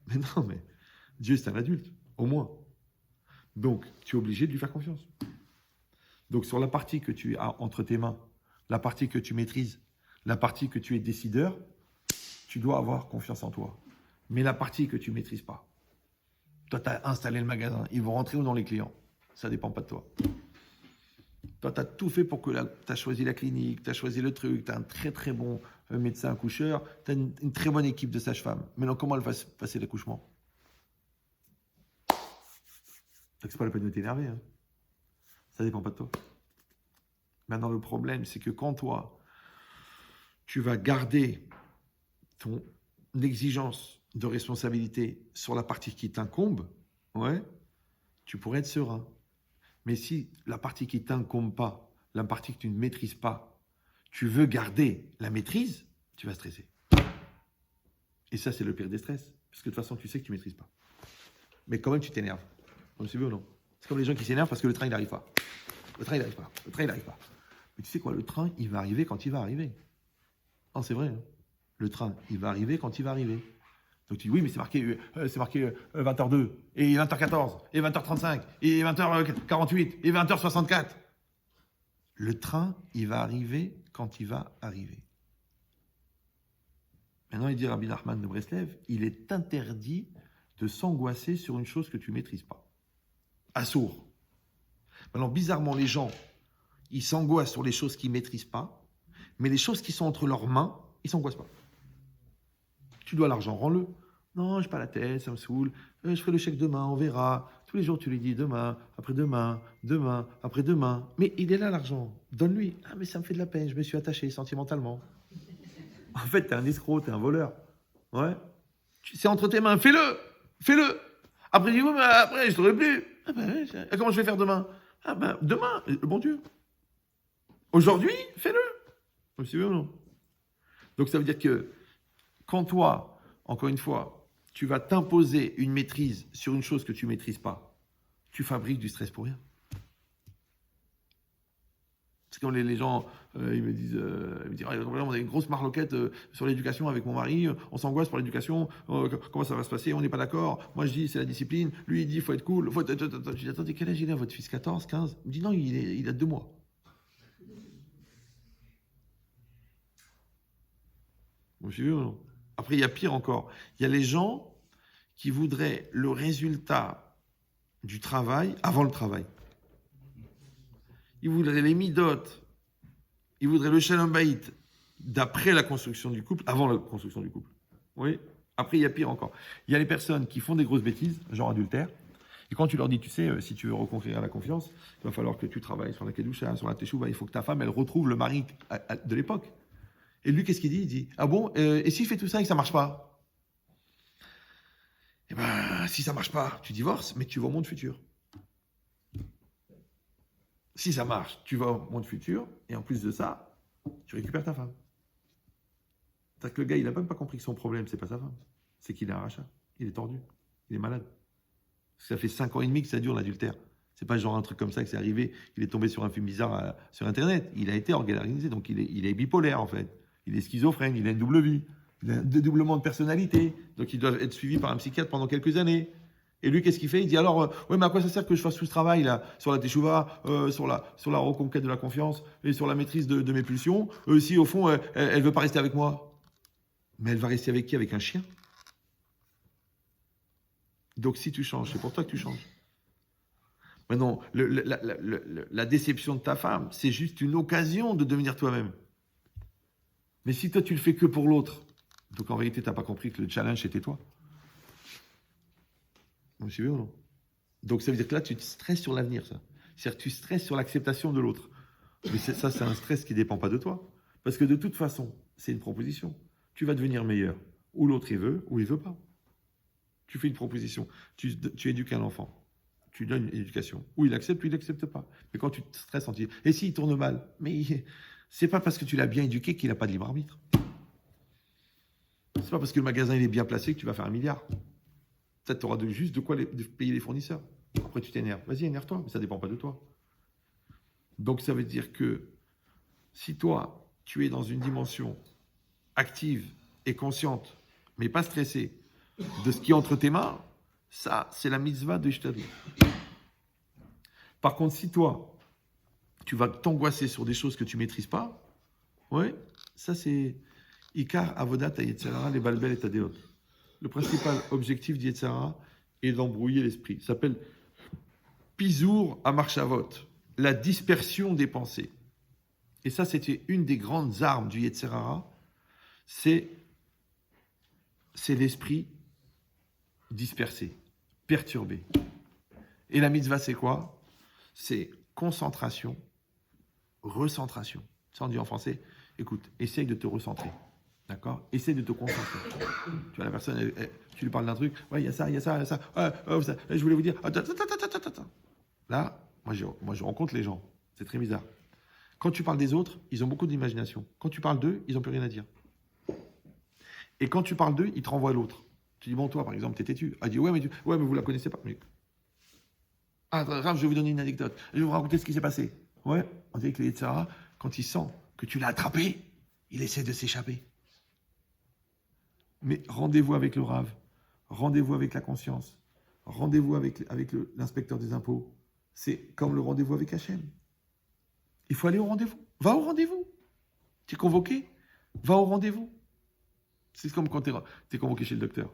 Mais non, mais Dieu, c'est un adulte, au moins. Donc, tu es obligé de lui faire confiance. Donc, sur la partie que tu as entre tes mains, la partie que tu maîtrises, la partie que tu es décideur, tu dois avoir confiance en toi. Mais la partie que tu ne maîtrises pas, toi, tu as installé le magasin, ils vont rentrer où dans les clients? Ça ne dépend pas de toi. Toi, tu as tout fait pour que tu as choisi la clinique, tu as choisi le truc, tu as un très très bon médecin accoucheur, tu as une très bonne équipe de sages-femmes. Maintenant, comment elle va se passer l'accouchement? C'est pas la peine de t'énerver. Hein. Ça dépend pas de toi. Maintenant, le problème, c'est que quand toi, tu vas garder ton exigence de responsabilité sur la partie qui t'incombe, ouais, tu pourrais être serein. Mais si la partie qui ne t'incombe pas, la partie que tu ne maîtrises pas, tu veux garder la maîtrise, tu vas stresser. Et ça, c'est le pire des stress. Parce que de toute façon, tu sais que tu ne maîtrises pas. Mais quand même, tu t'énerves. Vous suivez ou non? C'est comme les gens qui s'énervent parce que le train, il n'arrive pas. Le train, il n'arrive pas. Le train, il n'arrive pas. Mais tu sais quoi? Le train, il va arriver quand il va arriver. Non, c'est vrai. Hein. Le train, il va arriver quand il va arriver. Donc tu dis, oui, mais c'est marqué 20h02, et 20h14, et 20h35, et 20h48, et 20h64. Le train, il va arriver quand il va arriver. Maintenant, il dit Rabbi Nachman de Breslev, il est interdit de s'angoisser sur une chose que tu ne maîtrises pas. Assourd. Maintenant, bizarrement, les gens, ils s'angoissent sur les choses qu'ils ne maîtrisent pas, mais les choses qui sont entre leurs mains, ils ne s'angoissent pas. Tu dois l'argent, rends-le. Non, je n'ai pas la tête, ça me saoule. Je ferai le chèque demain, on verra. Tous les jours, tu lui dis demain, après-demain, demain, après-demain. Mais il est là, l'argent. Donne-lui. Ah, mais ça me fait de la peine, je me suis attaché sentimentalement. En fait, tu es un escroc, tu es un voleur. Ouais. C'est entre tes mains, fais-le. Fais-le. Après, dis, oui, mais après, je ne t'aurai plus. Ah ben, comment je vais faire demain? Ah ben, demain, le bon Dieu. Aujourd'hui, fais-le. Vous suivez ou non? Donc, ça veut dire que quand toi, encore une fois, tu vas t'imposer une maîtrise sur une chose que tu ne maîtrises pas, tu fabriques du stress pour rien. C'est comme les gens, ils me disent, Ah, on a une grosse marloquette sur l'éducation avec mon mari, on s'angoisse pour l'éducation, comment ça va se passer, on n'est pas d'accord. Moi je dis c'est la discipline, lui il dit il faut être cool. Je dis attendez, quel âge il a votre fils, 14, 15? Il me dit non, il a 2 mois. Vous suivez ou non? Après il y a pire encore, il y a les gens qui voudraient le résultat du travail avant le travail. Ils voudraient les midotes, ils voudraient le shalom bayit d'après la construction du couple, avant la construction du couple. Oui. Après, il y a pire encore. Il y a les personnes qui font des grosses bêtises, genre adultère, et quand tu leur dis, tu sais, si tu veux reconquérir la confiance, il va falloir que tu travailles sur la kedusha, sur la teshuva, il faut que ta femme, elle retrouve le mari de l'époque. Et lui, qu'est-ce qu'il dit? Il dit, ah bon, et s'il fait tout ça et que ça marche pas? Eh ben, si ça marche pas, tu divorces, mais tu vas au monde futur. Si ça marche, tu vas au monde futur, et en plus de ça, tu récupères ta femme. C'est-à-dire que le gars, il n'a même pas compris que son problème, c'est pas sa femme. C'est qu'il est un rachat. Il est tordu. Il est malade. Parce que ça fait 5 ans et demi que ça dure l'adultère. C'est pas genre un truc comme ça que c'est arrivé, il est tombé sur un film bizarre sur Internet. Il a été organisé, donc il est bipolaire en fait. Il est schizophrène, il a une double vie. Il a un dédoublement de personnalité. Donc il doit être suivi par un psychiatre pendant quelques années. Et lui, qu'est-ce qu'il fait? Il dit alors, ouais, mais à quoi ça sert que je fasse tout ce travail là, sur la teshuva, sur la reconquête de la confiance et sur la maîtrise de mes pulsions, si au fond, elle veut pas rester avec moi? Mais elle va rester avec qui? Avec un chien? Donc si tu changes, c'est pour toi que tu changes. Maintenant, la déception de ta femme, c'est juste une occasion de devenir toi-même. Mais si toi, tu le fais que pour l'autre, donc en réalité, tu n'as pas compris que le challenge, c'était toi. Vous me suivez ou non? Donc ça veut dire que là, tu te stresses sur l'avenir, ça. C'est-à-dire que tu stresses sur l'acceptation de l'autre. Mais ça, c'est un stress qui ne dépend pas de toi. Parce que de toute façon, c'est une proposition. Tu vas devenir meilleur. Ou l'autre, il veut, ou il ne veut pas. Tu fais une proposition. Tu éduques un enfant. Tu donnes une éducation. Ou il accepte, ou il n'accepte pas. Mais quand tu te stresses en disant, et s'il tourne mal? Mais c'est pas parce que tu l'as bien éduqué qu'il n'a pas de libre arbitre. C'est pas parce que le magasin il est bien placé que tu vas faire 1 milliard. Peut-être tu auras juste de quoi de payer les fournisseurs. Après, tu t'énerves. Vas-y, énerve-toi, mais ça ne dépend pas de toi. Donc, ça veut dire que si toi, tu es dans une dimension active et consciente, mais pas stressée, de ce qui est entre tes mains, ça, c'est la mitzvah de Ishtadlut. Par contre, si toi, tu vas t'angoisser sur des choses que tu ne maîtrises pas, ouais, ça c'est Ikar Avodat Yetzirah, les Balbel et Tadeot. Le principal objectif d'Yetzirah est d'embrouiller l'esprit. Ça s'appelle Pizour à Marchavot, la dispersion des pensées. Et ça, c'était une des grandes armes du Yetzirah, c'est l'esprit dispersé, perturbé. Et la mitzvah, c'est quoi? C'est concentration, recentration. Ça, on dit en français, écoute, essaye de te recentrer. D'accord? Essaye de te concentrer. Tu vois, la personne, tu lui parles d'un truc, ouais, il y a ça, il y a ça, il y a ça. Je voulais vous dire, là, moi, je rencontre les gens. C'est très bizarre. Quand tu parles des autres, ils ont beaucoup d'imagination. Quand tu parles d'eux, ils n'ont plus rien à dire. Et quand tu parles d'eux, ils te renvoient à l'autre. Tu dis, bon, toi, par exemple, t'es têtu. Elle dit, ouais, mais vous la connaissez pas. Mais... Ah, Rav, je vais vous donner une anecdote. Je vais vous raconter ce qui s'est passé. Ouais, on dirait que les Yetzirah, quand il sent que tu l'as attrapé, il essaie de s'échapper. Mais rendez-vous avec le Rav, rendez-vous avec la conscience, rendez-vous avec l'inspecteur des impôts. C'est comme le rendez-vous avec Hachem. Il faut aller au rendez-vous. Va au rendez-vous. Tu es convoqué, va au rendez-vous. C'est comme quand tu es convoqué chez le docteur.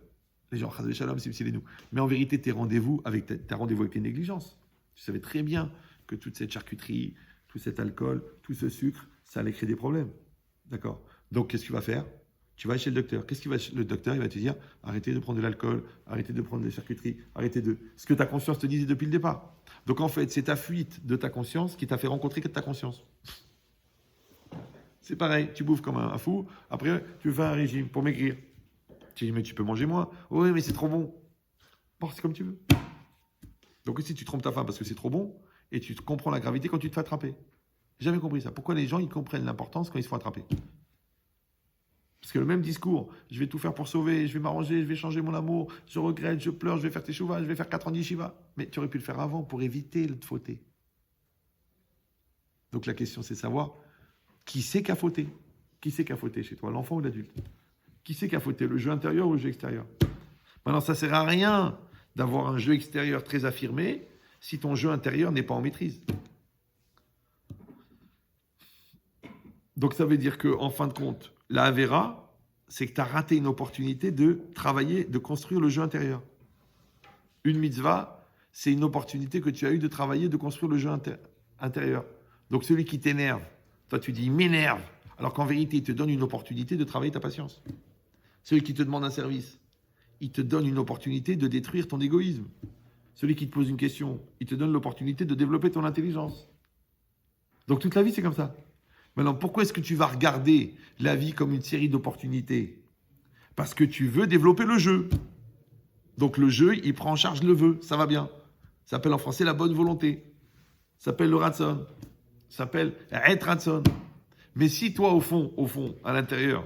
Les gens, Chazal Shalom, c'est nous. Mais en vérité, t'as rendez-vous avec tes négligences. Tu savais très bien que toute cette charcuterie, tout cet alcool, tout ce sucre, ça allait créer des problèmes. D'accord? Donc, qu'est-ce que tu vas faire? Tu vas chez le docteur. Le docteur, il va te dire, arrêtez de prendre de l'alcool, arrêtez de prendre des charcuteries, arrêtez de... Ce que ta conscience te disait depuis le départ. Donc, en fait, c'est ta fuite de ta conscience qui t'a fait rencontrer que ta conscience. C'est pareil, tu bouffes comme un fou, après, tu fais un régime pour maigrir. Tu dis, mais tu peux manger moins. Oui, mais c'est trop bon. Bon, c'est comme tu veux. Donc, si tu trompes ta femme parce que c'est trop bon, et tu comprends la gravité quand tu te fais attraper. J'ai jamais compris ça. Pourquoi les gens, ils comprennent l'importance quand ils se font attraper? Parce que le même discours, je vais tout faire pour sauver, je vais m'arranger, je vais changer mon amour, je regrette, je pleure, je vais faire teshuva, je vais faire 4 ans d'yeshiva. Mais tu aurais pu le faire avant pour éviter de fauter. Donc la question, c'est de savoir qui c'est qui a fauté. Qui c'est qui a fauté chez toi, l'enfant ou l'adulte? Qui c'est qui a fauté, le jeu intérieur ou le jeu extérieur? Maintenant, ça ne sert à rien d'avoir un jeu extérieur très affirmé si ton jeu intérieur n'est pas en maîtrise. Donc ça veut dire qu'en fin de compte, la Avera, c'est que tu as raté une opportunité de travailler, de construire le jeu intérieur. Une mitzvah, c'est une opportunité que tu as eue de travailler, de construire le jeu intérieur. Donc celui qui t'énerve, toi tu dis il m'énerve, alors qu'en vérité il te donne une opportunité de travailler ta patience. Celui qui te demande un service, il te donne une opportunité de détruire ton égoïsme. Celui qui te pose une question, il te donne l'opportunité de développer ton intelligence. Donc toute la vie c'est comme ça. Maintenant, pourquoi est-ce que tu vas regarder la vie comme une série d'opportunités? Parce que tu veux développer le jeu. Donc le jeu, il prend en charge le vœu, ça va bien. Ça s'appelle en français la bonne volonté. Ça s'appelle le ratson. Ça s'appelle et ratson. Mais si toi, au fond, à l'intérieur,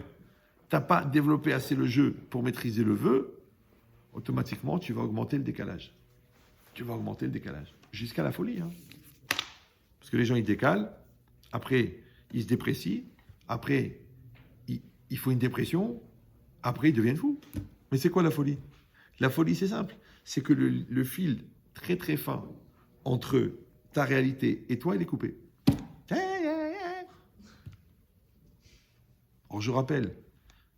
tu n'as pas développé assez le jeu pour maîtriser le vœu, automatiquement, tu vas augmenter le décalage. Tu vas augmenter le décalage. Jusqu'à la folie. Hein. Parce que les gens, ils décalent. Après, ils se déprécient. Après, il faut une dépression. Après, ils deviennent fous. Mais c'est quoi la folie? La folie, c'est simple. C'est que le fil très très fin entre ta réalité et toi, il est coupé. Or, je rappelle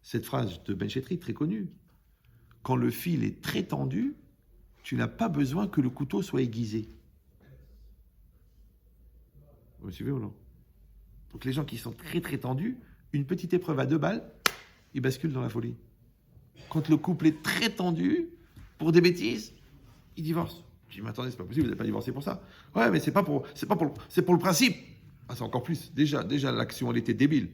cette phrase de Ben Chetri, très connue. Quand le fil est très tendu, tu n'as pas besoin que le couteau soit aiguisé. Vous me suivez ou non? Donc les gens qui sont très très tendus, une petite épreuve à 2 balles, ils basculent dans la folie. Quand le couple est très tendu, pour des bêtises, ils divorcent. Je dis, mais attendez, c'est pas possible, vous n'avez pas divorcé pour ça. Ouais, mais c'est pour le principe. Ah, c'est encore plus. Déjà, l'action, elle était débile.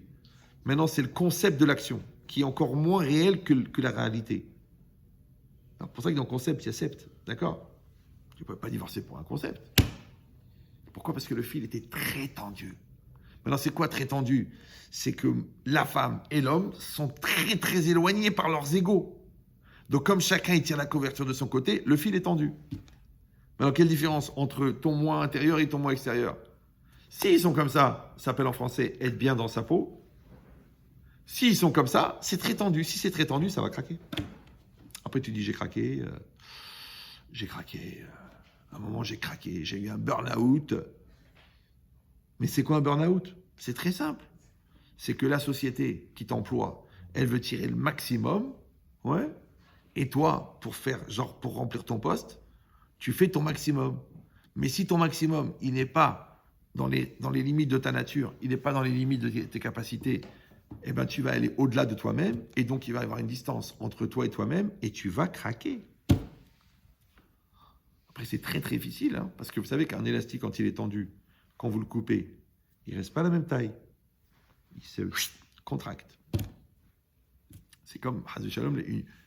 Maintenant, c'est le concept de l'action qui est encore moins réel que la réalité. C'est pour ça que dans le concept, il y a sept. D'accord? Tu ne peux pas divorcer pour un concept. Pourquoi? Parce que le fil était très tendu. Maintenant, c'est quoi très tendu? C'est que la femme et l'homme sont très, très éloignés par leurs égos. Donc, comme chacun il tire la couverture de son côté, le fil est tendu. Maintenant, quelle différence entre ton moi intérieur et ton moi extérieur? S'ils sont comme ça s'appelle en français être bien dans sa peau. S'ils sont comme ça, c'est très tendu. Si c'est très tendu, ça va craquer. Après, tu dis j'ai craqué. À un moment, j'ai craqué. J'ai eu un burn-out. Mais c'est quoi un burn-out? C'est très simple. C'est que la société qui t'emploie, elle veut tirer le maximum. Ouais. Et toi, pour remplir ton poste, tu fais ton maximum. Mais si ton maximum, il n'est pas dans les limites de ta nature, il n'est pas dans les limites de tes capacités, eh ben, tu vas aller au-delà de toi-même, et donc il va y avoir une distance entre toi et toi-même, et tu vas craquer. Après, c'est très très difficile, hein, parce que vous savez qu'un élastique, quand il est tendu, quand vous le coupez, il ne reste pas à la même taille. Il se contracte. C'est comme, Shalom,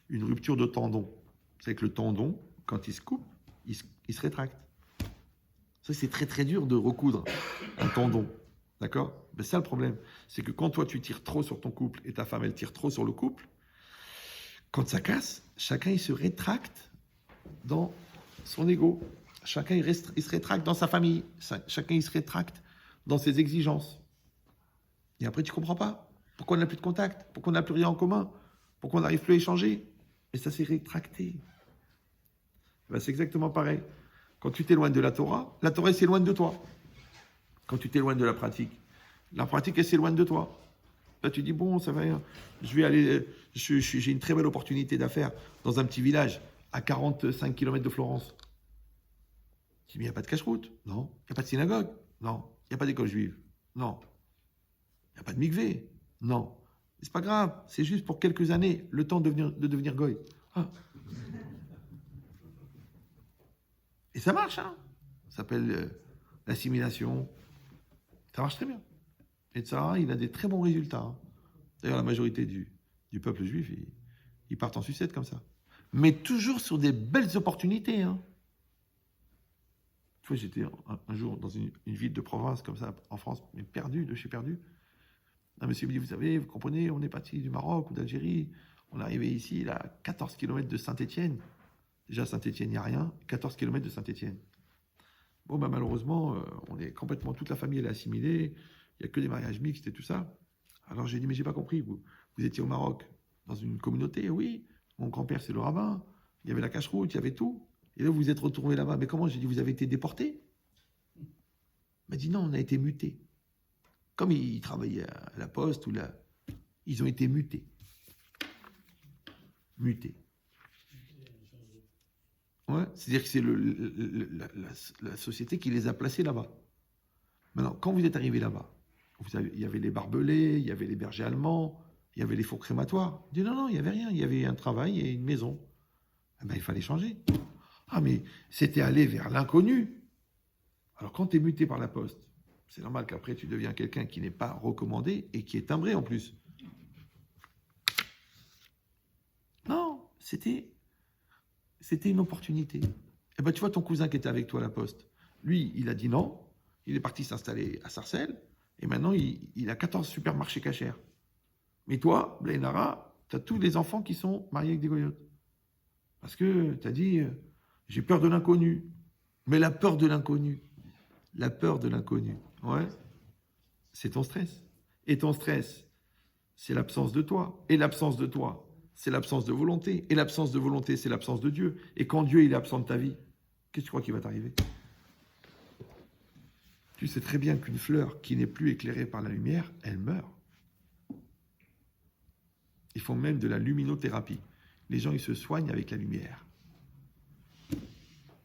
une rupture de tendon. Vous savez que le tendon, quand il se coupe, il se rétracte. Ça, c'est très très dur de recoudre un tendon. D'accord? Ben, c'est ça le problème. C'est que quand toi, tu tires trop sur ton couple et ta femme, elle tire trop sur le couple, quand ça casse, chacun, il se rétracte dans son ego. Chacun, il se rétracte dans sa famille. Chacun, il se rétracte dans ses exigences. Et après, tu ne comprends pas. Pourquoi on n'a plus de contact? Pourquoi on n'a plus rien en commun? Pourquoi on n'arrive plus à échanger? Et ça s'est rétracté. Ben, c'est exactement pareil. Quand tu t'éloignes de la Torah s'éloigne de toi. Quand tu t'éloignes de la pratique, elle s'éloigne de toi. Là, tu dis, bon, ça va, je vais aller, j'ai une très belle opportunité d'affaires dans un petit village à 45 km de Florence. Tu dis, mais il n'y a pas de cache-route. Non. Il n'y a pas de synagogue. Non. Il n'y a pas d'école juive. Non. Il n'y a pas de mikvé. Non. C'est pas grave. C'est juste pour quelques années, le temps de devenir goy. Ah. Et ça marche, hein. Ça s'appelle l'assimilation. Ça marche très bien. Et Tzara, il a des très bons résultats. Hein. D'ailleurs, la majorité du peuple juif, ils partent en sucette comme ça. Mais toujours sur des belles opportunités. Hein. Tu vois, j'étais un jour dans une ville de province comme ça, en France, mais perdu, de chez perdu. Un monsieur me dit, vous savez, vous comprenez, on est parti du Maroc ou d'Algérie, on est arrivé ici, là, à 14 km de Saint-Étienne. Déjà, Saint-Étienne, il n'y a rien. 14 km de Saint-Étienne. Bon, ben, malheureusement, on est complètement, toute la famille elle est assimilée, il n'y a que des mariages mixtes et tout ça. Alors j'ai dit, mais j'ai pas compris, vous étiez au Maroc, dans une communauté, oui, mon grand-père c'est le rabbin, il y avait la cache-route, il y avait tout. Et là vous vous êtes retourné là-bas, mais comment? J'ai dit, vous avez été déporté? Il m'a dit, non, on a été mutés. Comme ils travaillaient à la poste, ils ont été mutés. Mutés. Ouais, c'est-à-dire que c'est la société qui les a placés là-bas. Maintenant, quand vous êtes arrivé là-bas, il y avait les barbelés, il y avait les bergers allemands, il y avait les fours crématoires. Il dit non, non, il n'y avait rien. Il y avait un travail et une maison. Eh ben, il fallait changer. Ah, mais c'était aller vers l'inconnu. Alors, quand tu es muté par la poste, c'est normal qu'après, tu deviens quelqu'un qui n'est pas recommandé et qui est timbré en plus. Non, c'était une opportunité. Eh ben, tu vois ton cousin qui était avec toi à la poste. Lui, il a dit non. Il est parti s'installer à Sarcelles. Et maintenant, il a 14 supermarchés cachers. Mais toi, Blainara, tu as tous les enfants qui sont mariés avec des goyotes. Parce que tu as dit, j'ai peur de l'inconnu. Mais la peur de l'inconnu, ouais, c'est ton stress. Et ton stress, c'est l'absence de toi. Et l'absence de toi, c'est l'absence de volonté. Et l'absence de volonté, c'est l'absence de Dieu. Et quand Dieu il est absent de ta vie, qu'est-ce que tu crois qui va t'arriver? Tu sais très bien qu'une fleur qui n'est plus éclairée par la lumière, elle meurt. Ils font même de la luminothérapie. Les gens, ils se soignent avec la lumière.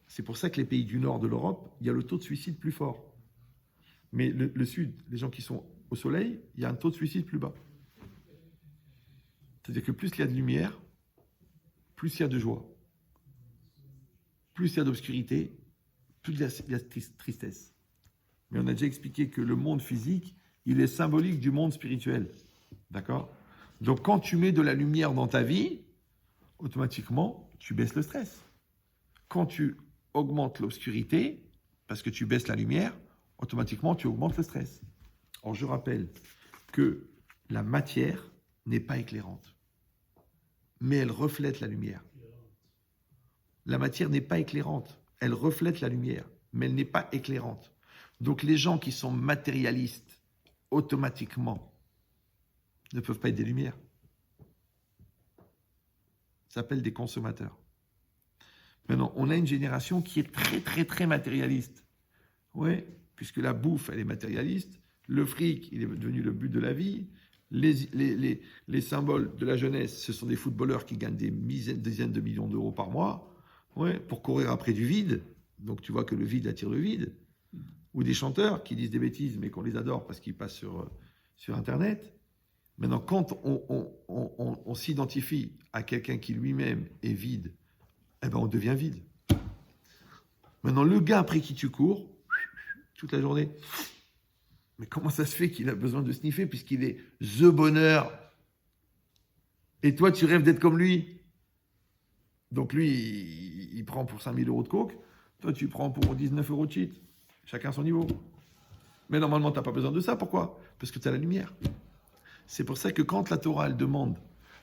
C'est pour ça que les pays du nord de l'Europe, il y a le taux de suicide plus fort. Mais le sud, les gens qui sont au soleil, il y a un taux de suicide plus bas. C'est-à-dire que plus il y a de lumière, plus il y a de joie. Plus il y a d'obscurité, plus il y a de tristesse. Mais on a déjà expliqué que le monde physique, il est symbolique du monde spirituel. D'accord? Donc quand tu mets de la lumière dans ta vie, automatiquement, tu baisses le stress. Quand tu augmentes l'obscurité, parce que tu baisses la lumière, automatiquement, tu augmentes le stress. Or, je rappelle que la matière n'est pas éclairante, mais elle reflète la lumière. La matière n'est pas éclairante, elle reflète la lumière, mais elle n'est pas éclairante. Donc, les gens qui sont matérialistes, automatiquement, ne peuvent pas être des lumières. Ça s'appelle des consommateurs. Maintenant, on a une génération qui est très, très, très matérialiste. Oui, puisque la bouffe, elle est matérialiste. Le fric, il est devenu le but de la vie. Les symboles de la jeunesse, ce sont des footballeurs qui gagnent des dizaines de millions d'euros par mois, ouais, pour courir après du vide. Donc, tu vois que le vide attire le vide. Ou des chanteurs qui disent des bêtises, mais qu'on les adore parce qu'ils passent sur Internet. Maintenant, quand on s'identifie à quelqu'un qui lui-même est vide, eh ben on devient vide. Maintenant, le gars après qui tu cours, toute la journée, mais comment ça se fait qu'il a besoin de sniffer puisqu'il est the bonheur? Et toi, tu rêves d'être comme lui. Donc lui, il prend pour 5 000 euros de coke. Toi, tu prends pour 19 euros de cheat. Chacun son niveau. Mais normalement, tu n'as pas besoin de ça. Pourquoi? Parce que tu as la lumière. C'est pour ça que quand la Torah, elle demande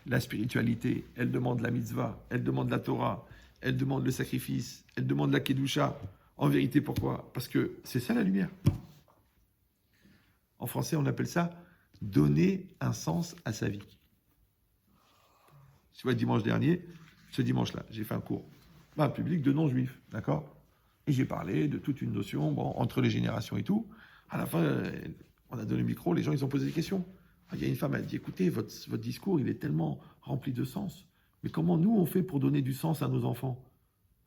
la spiritualité, elle demande la mitzvah, elle demande la Torah, elle demande le sacrifice, elle demande la kedusha. En vérité, pourquoi? Parce que c'est ça la lumière. En français, on appelle ça donner un sens à sa vie. Tu vois, dimanche dernier, ce dimanche-là, j'ai fait un cours un public de non-juifs, d'accord? Et j'ai parlé de toute une notion, bon, entre les générations et tout. À la fin, on a donné le micro, les gens, ils ont posé des questions. Il y a une femme, elle dit, écoutez, votre discours, il est tellement rempli de sens. Mais comment nous, on fait pour donner du sens à nos enfants?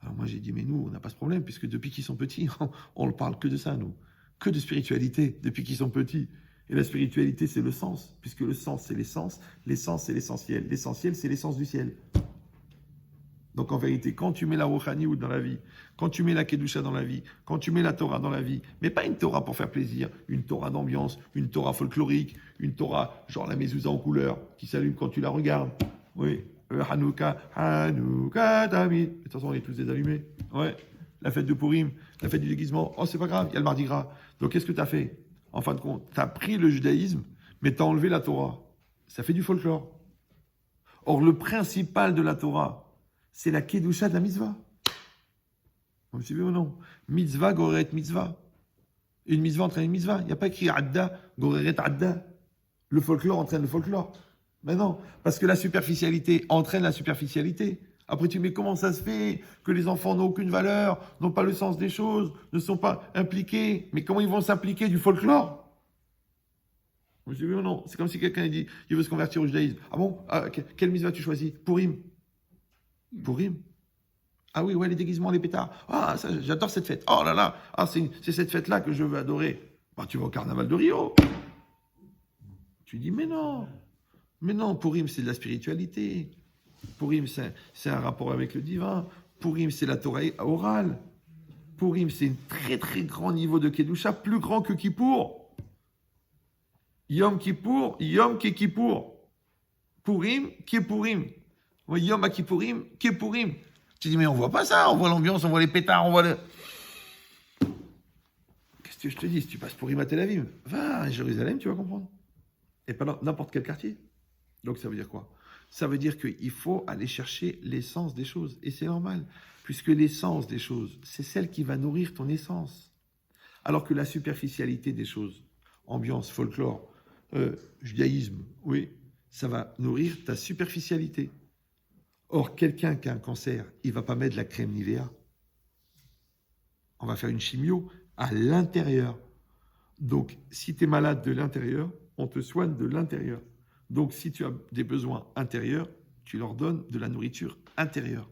Alors moi, j'ai dit, mais nous, on n'a pas ce problème, puisque depuis qu'ils sont petits, on ne parle que de ça, nous. Que de spiritualité, depuis qu'ils sont petits. Et la spiritualité, c'est le sens, puisque le sens, c'est l'essence c'est l'essentiel. L'essentiel, c'est l'essence du ciel. Donc en vérité, quand tu mets la Rouhaniout dans la vie, quand tu mets la Kedusha dans la vie, quand tu mets la Torah dans la vie, mais pas une Torah pour faire plaisir, une Torah d'ambiance, une Torah folklorique, une Torah genre la mezouza en couleur, qui s'allume quand tu la regardes. Oui, Hanouka, Hanouka, Tamid. De toute façon, on est tous désallumés. Ouais. La fête de Purim, la fête du déguisement. Oh, c'est pas grave, il y a le Mardi Gras. Donc qu'est-ce que tu as fait? En fin de compte, tu as pris le judaïsme, mais tu as enlevé la Torah. Ça fait du folklore. Or, le principal de la Torah, c'est la Kedusha de la Mitzvah. Vous me suivez ou non? Mitzvah, goreret mitzvah. Une mitzvah entraîne une mitzvah. Il n'y a pas écrit adda, goreret adda. Le folklore entraîne le folklore. Mais non, parce que la superficialité entraîne la superficialité. Après, tu dis, mais comment ça se fait que les enfants n'ont aucune valeur, n'ont pas le sens des choses, ne sont pas impliqués? Mais comment ils vont s'impliquer du folklore? Vous me suivez ou non? C'est comme si quelqu'un dit, il veut se convertir au judaïsme. Ah bon? Quelle mitzvah tu choisis? Purim. Purim. Ah oui, ouais, les déguisements, les pétards. Ah, ça, j'adore cette fête. Oh là là, ah, c'est cette fête-là que je veux adorer. Bah, tu vas au carnaval de Rio. Tu dis, mais non, Purim, c'est de la spiritualité. Purim, c'est un rapport avec le divin. Purim, c'est la Torah orale. Purim, c'est un très très grand niveau de Kedusha, plus grand que Kippour. Yom Kippour, Yom Kippour. Purim, Kippourim. Yom Kippourim, Kippourim. Tu dis, mais on voit pas ça, on voit l'ambiance, on voit les pétards, on voit le... Qu'est-ce que je te dis? Si tu passes Purim à Tel Aviv, va à Jérusalem, tu vas comprendre. Et pas dans n'importe quel quartier. Donc ça veut dire quoi? Ça veut dire qu'il faut aller chercher l'essence des choses. Et c'est normal, puisque l'essence des choses, c'est celle qui va nourrir ton essence. Alors que la superficialité des choses, ambiance, folklore, judaïsme, oui, ça va nourrir ta superficialité. Or, quelqu'un qui a un cancer, il ne va pas mettre de la crème Nivea. On va faire une chimio à l'intérieur. Donc, si tu es malade de l'intérieur, on te soigne de l'intérieur. Donc, si tu as des besoins intérieurs, tu leur donnes de la nourriture intérieure.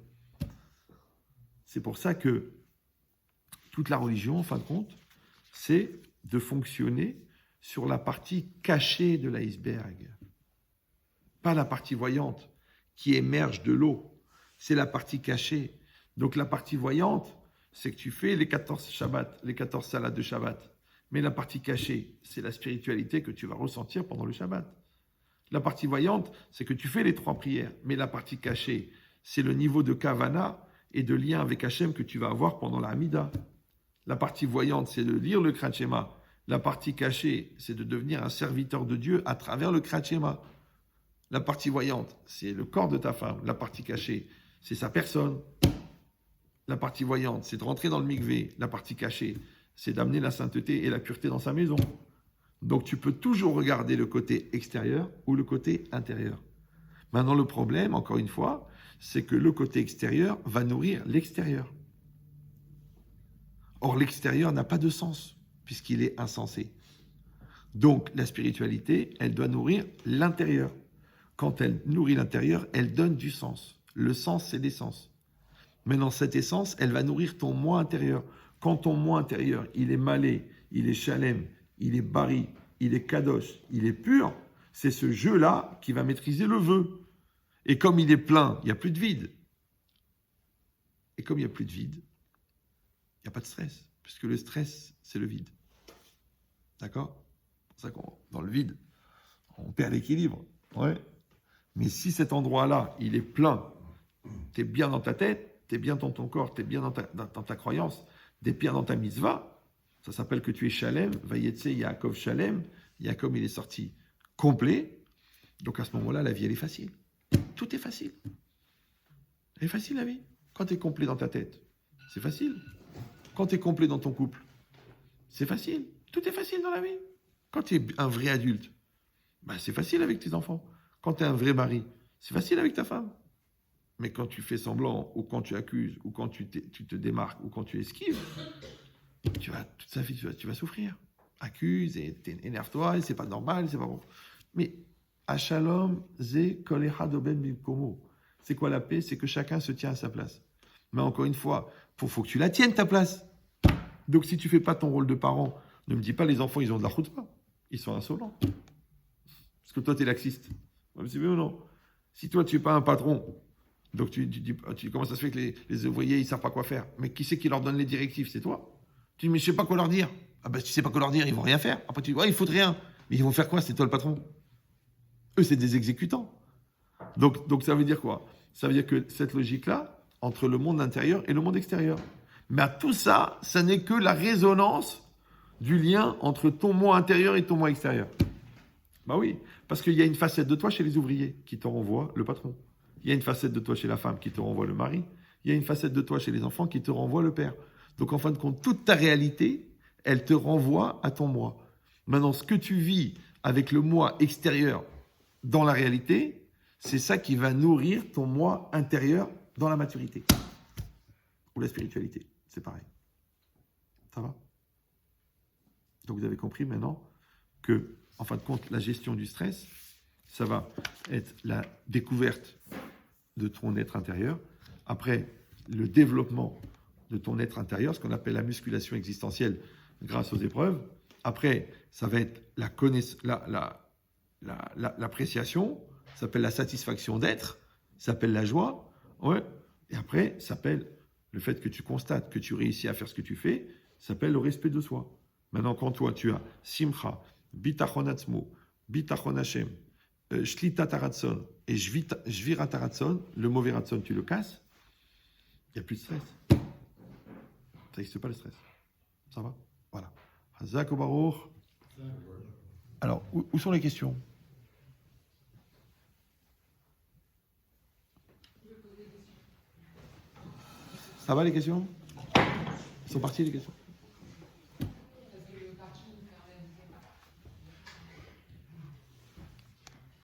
C'est pour ça que toute la religion, en fin de compte, c'est de fonctionner sur la partie cachée de l'iceberg. Pas la partie voyante qui émerge de l'eau. C'est la partie cachée. Donc, la partie voyante, c'est que tu fais les 14 Shabbats, les 14 salades de Shabbat. Mais la partie cachée, c'est la spiritualité que tu vas ressentir pendant le Shabbat. La partie voyante, c'est que tu fais les 3 prières. Mais la partie cachée, c'est le niveau de Kavana et de lien avec Hachem que tu vas avoir pendant la Hamida. La partie voyante, c'est de lire le Kriyat Shema. La partie cachée, c'est de devenir un serviteur de Dieu à travers le Kriyat Shema. La partie voyante, c'est le corps de ta femme. La partie cachée, c'est sa personne. La partie voyante, c'est de rentrer dans le mikvé. La partie cachée, c'est d'amener la sainteté et la pureté dans sa maison. Donc tu peux toujours regarder le côté extérieur ou le côté intérieur. Maintenant, le problème, encore une fois, c'est que le côté extérieur va nourrir l'extérieur. Or, l'extérieur n'a pas de sens, puisqu'il est insensé. Donc, la spiritualité, elle doit nourrir l'intérieur. Quand elle nourrit l'intérieur, elle donne du sens. Le sens, c'est l'essence. Maintenant, cette essence, elle va nourrir ton moi intérieur. Quand ton moi intérieur, il est malé, il est chalem, il est bari, il est kadosh, il est pur, c'est ce jeu-là qui va maîtriser le vœu. Et comme il est plein, il n'y a plus de vide. Et comme il n'y a plus de vide, il n'y a pas de stress. Puisque le stress, c'est le vide. D'accord? C'est pour ça que dans le vide, on perd l'équilibre. Ouais. Mais si cet endroit-là, il est plein, tu es bien dans ta tête, tu es bien dans ton corps, tu es bien dans ta croyance, tu es bien dans ta mitzvah, ça s'appelle que tu es Shalem, Vayetse Yaakov Shalem, Yaakov il est sorti complet, donc à ce moment-là, la vie elle est facile. Tout est facile. Elle est facile la vie. Quand tu es complet dans ta tête, c'est facile. Quand tu es complet dans ton couple, c'est facile. Tout est facile dans la vie. Quand tu es un vrai adulte, c'est facile avec tes enfants. Quand tu es un vrai mari, c'est facile avec ta femme. Mais quand tu fais semblant, ou quand tu accuses, ou quand tu te démarques, ou quand tu esquives, toute sa vie, tu vas souffrir. Accuse, et énerve-toi, et c'est pas normal, c'est pas bon. Mais, Ashalom, ze kol echad oben bimkomo. C'est quoi la paix? C'est que chacun se tient à sa place. Mais encore une fois, faut que tu la tiennes, ta place. Donc, si tu fais pas ton rôle de parent, ne me dis pas les enfants, ils ont de la chutzpah. Ils sont insolents. Parce que toi, tu es laxiste. Vous me suivez ou non? Si toi, tu n'es pas un patron, donc tu dis, comment ça se fait que les ouvriers, ils ne savent pas quoi faire? Mais qui c'est qui leur donne les directives? C'est toi. Tu dis, mais je ne sais pas quoi leur dire. Ah ben, si tu ne sais pas quoi leur dire, ils ne vont rien faire. Après, tu dis, ouais, il ne faut rien. Mais ils vont faire quoi? C'est toi le patron. Eux, c'est des exécutants. Donc, ça veut dire quoi? Ça veut dire que cette logique-là, entre le monde intérieur et le monde extérieur. Mais à tout ça, ça n'est que la résonance du lien entre ton moi intérieur et ton moi extérieur. Bah oui, parce qu'il y a une facette de toi chez les ouvriers qui te renvoie le patron. Il y a une facette de toi chez la femme qui te renvoie le mari. il y a une facette de toi chez les enfants qui te renvoie le père. Donc en fin de compte, toute ta réalité, elle te renvoie à ton moi. Maintenant, ce que tu vis avec le moi extérieur dans la réalité, c'est ça qui va nourrir ton moi intérieur dans la maturité. Ou la spiritualité, c'est pareil. Ça va? Donc vous avez compris maintenant que, en fin de compte, la gestion du stress, ça va être la découverte de ton être intérieur. Après, le développement de ton être intérieur, ce qu'on appelle la musculation existentielle grâce aux épreuves. Après, ça va être l'appréciation, ça s'appelle la satisfaction d'être, ça s'appelle la joie. Ouais. Et après, ça s'appelle le fait que tu constates que tu réussis à faire ce que tu fais, ça s'appelle le respect de soi. Maintenant, quand toi, tu as simcha, bitachon atzmo, bitachon Hashem, shlita taratson et jvira taratson, le mauvais ratson, tu le casses, il n'y a plus de stress. Ça n'existe pas le stress. Ça va? Voilà. Hazak Baruch. Alors, où sont les questions? Ça va les questions? Ils sont partis les questions?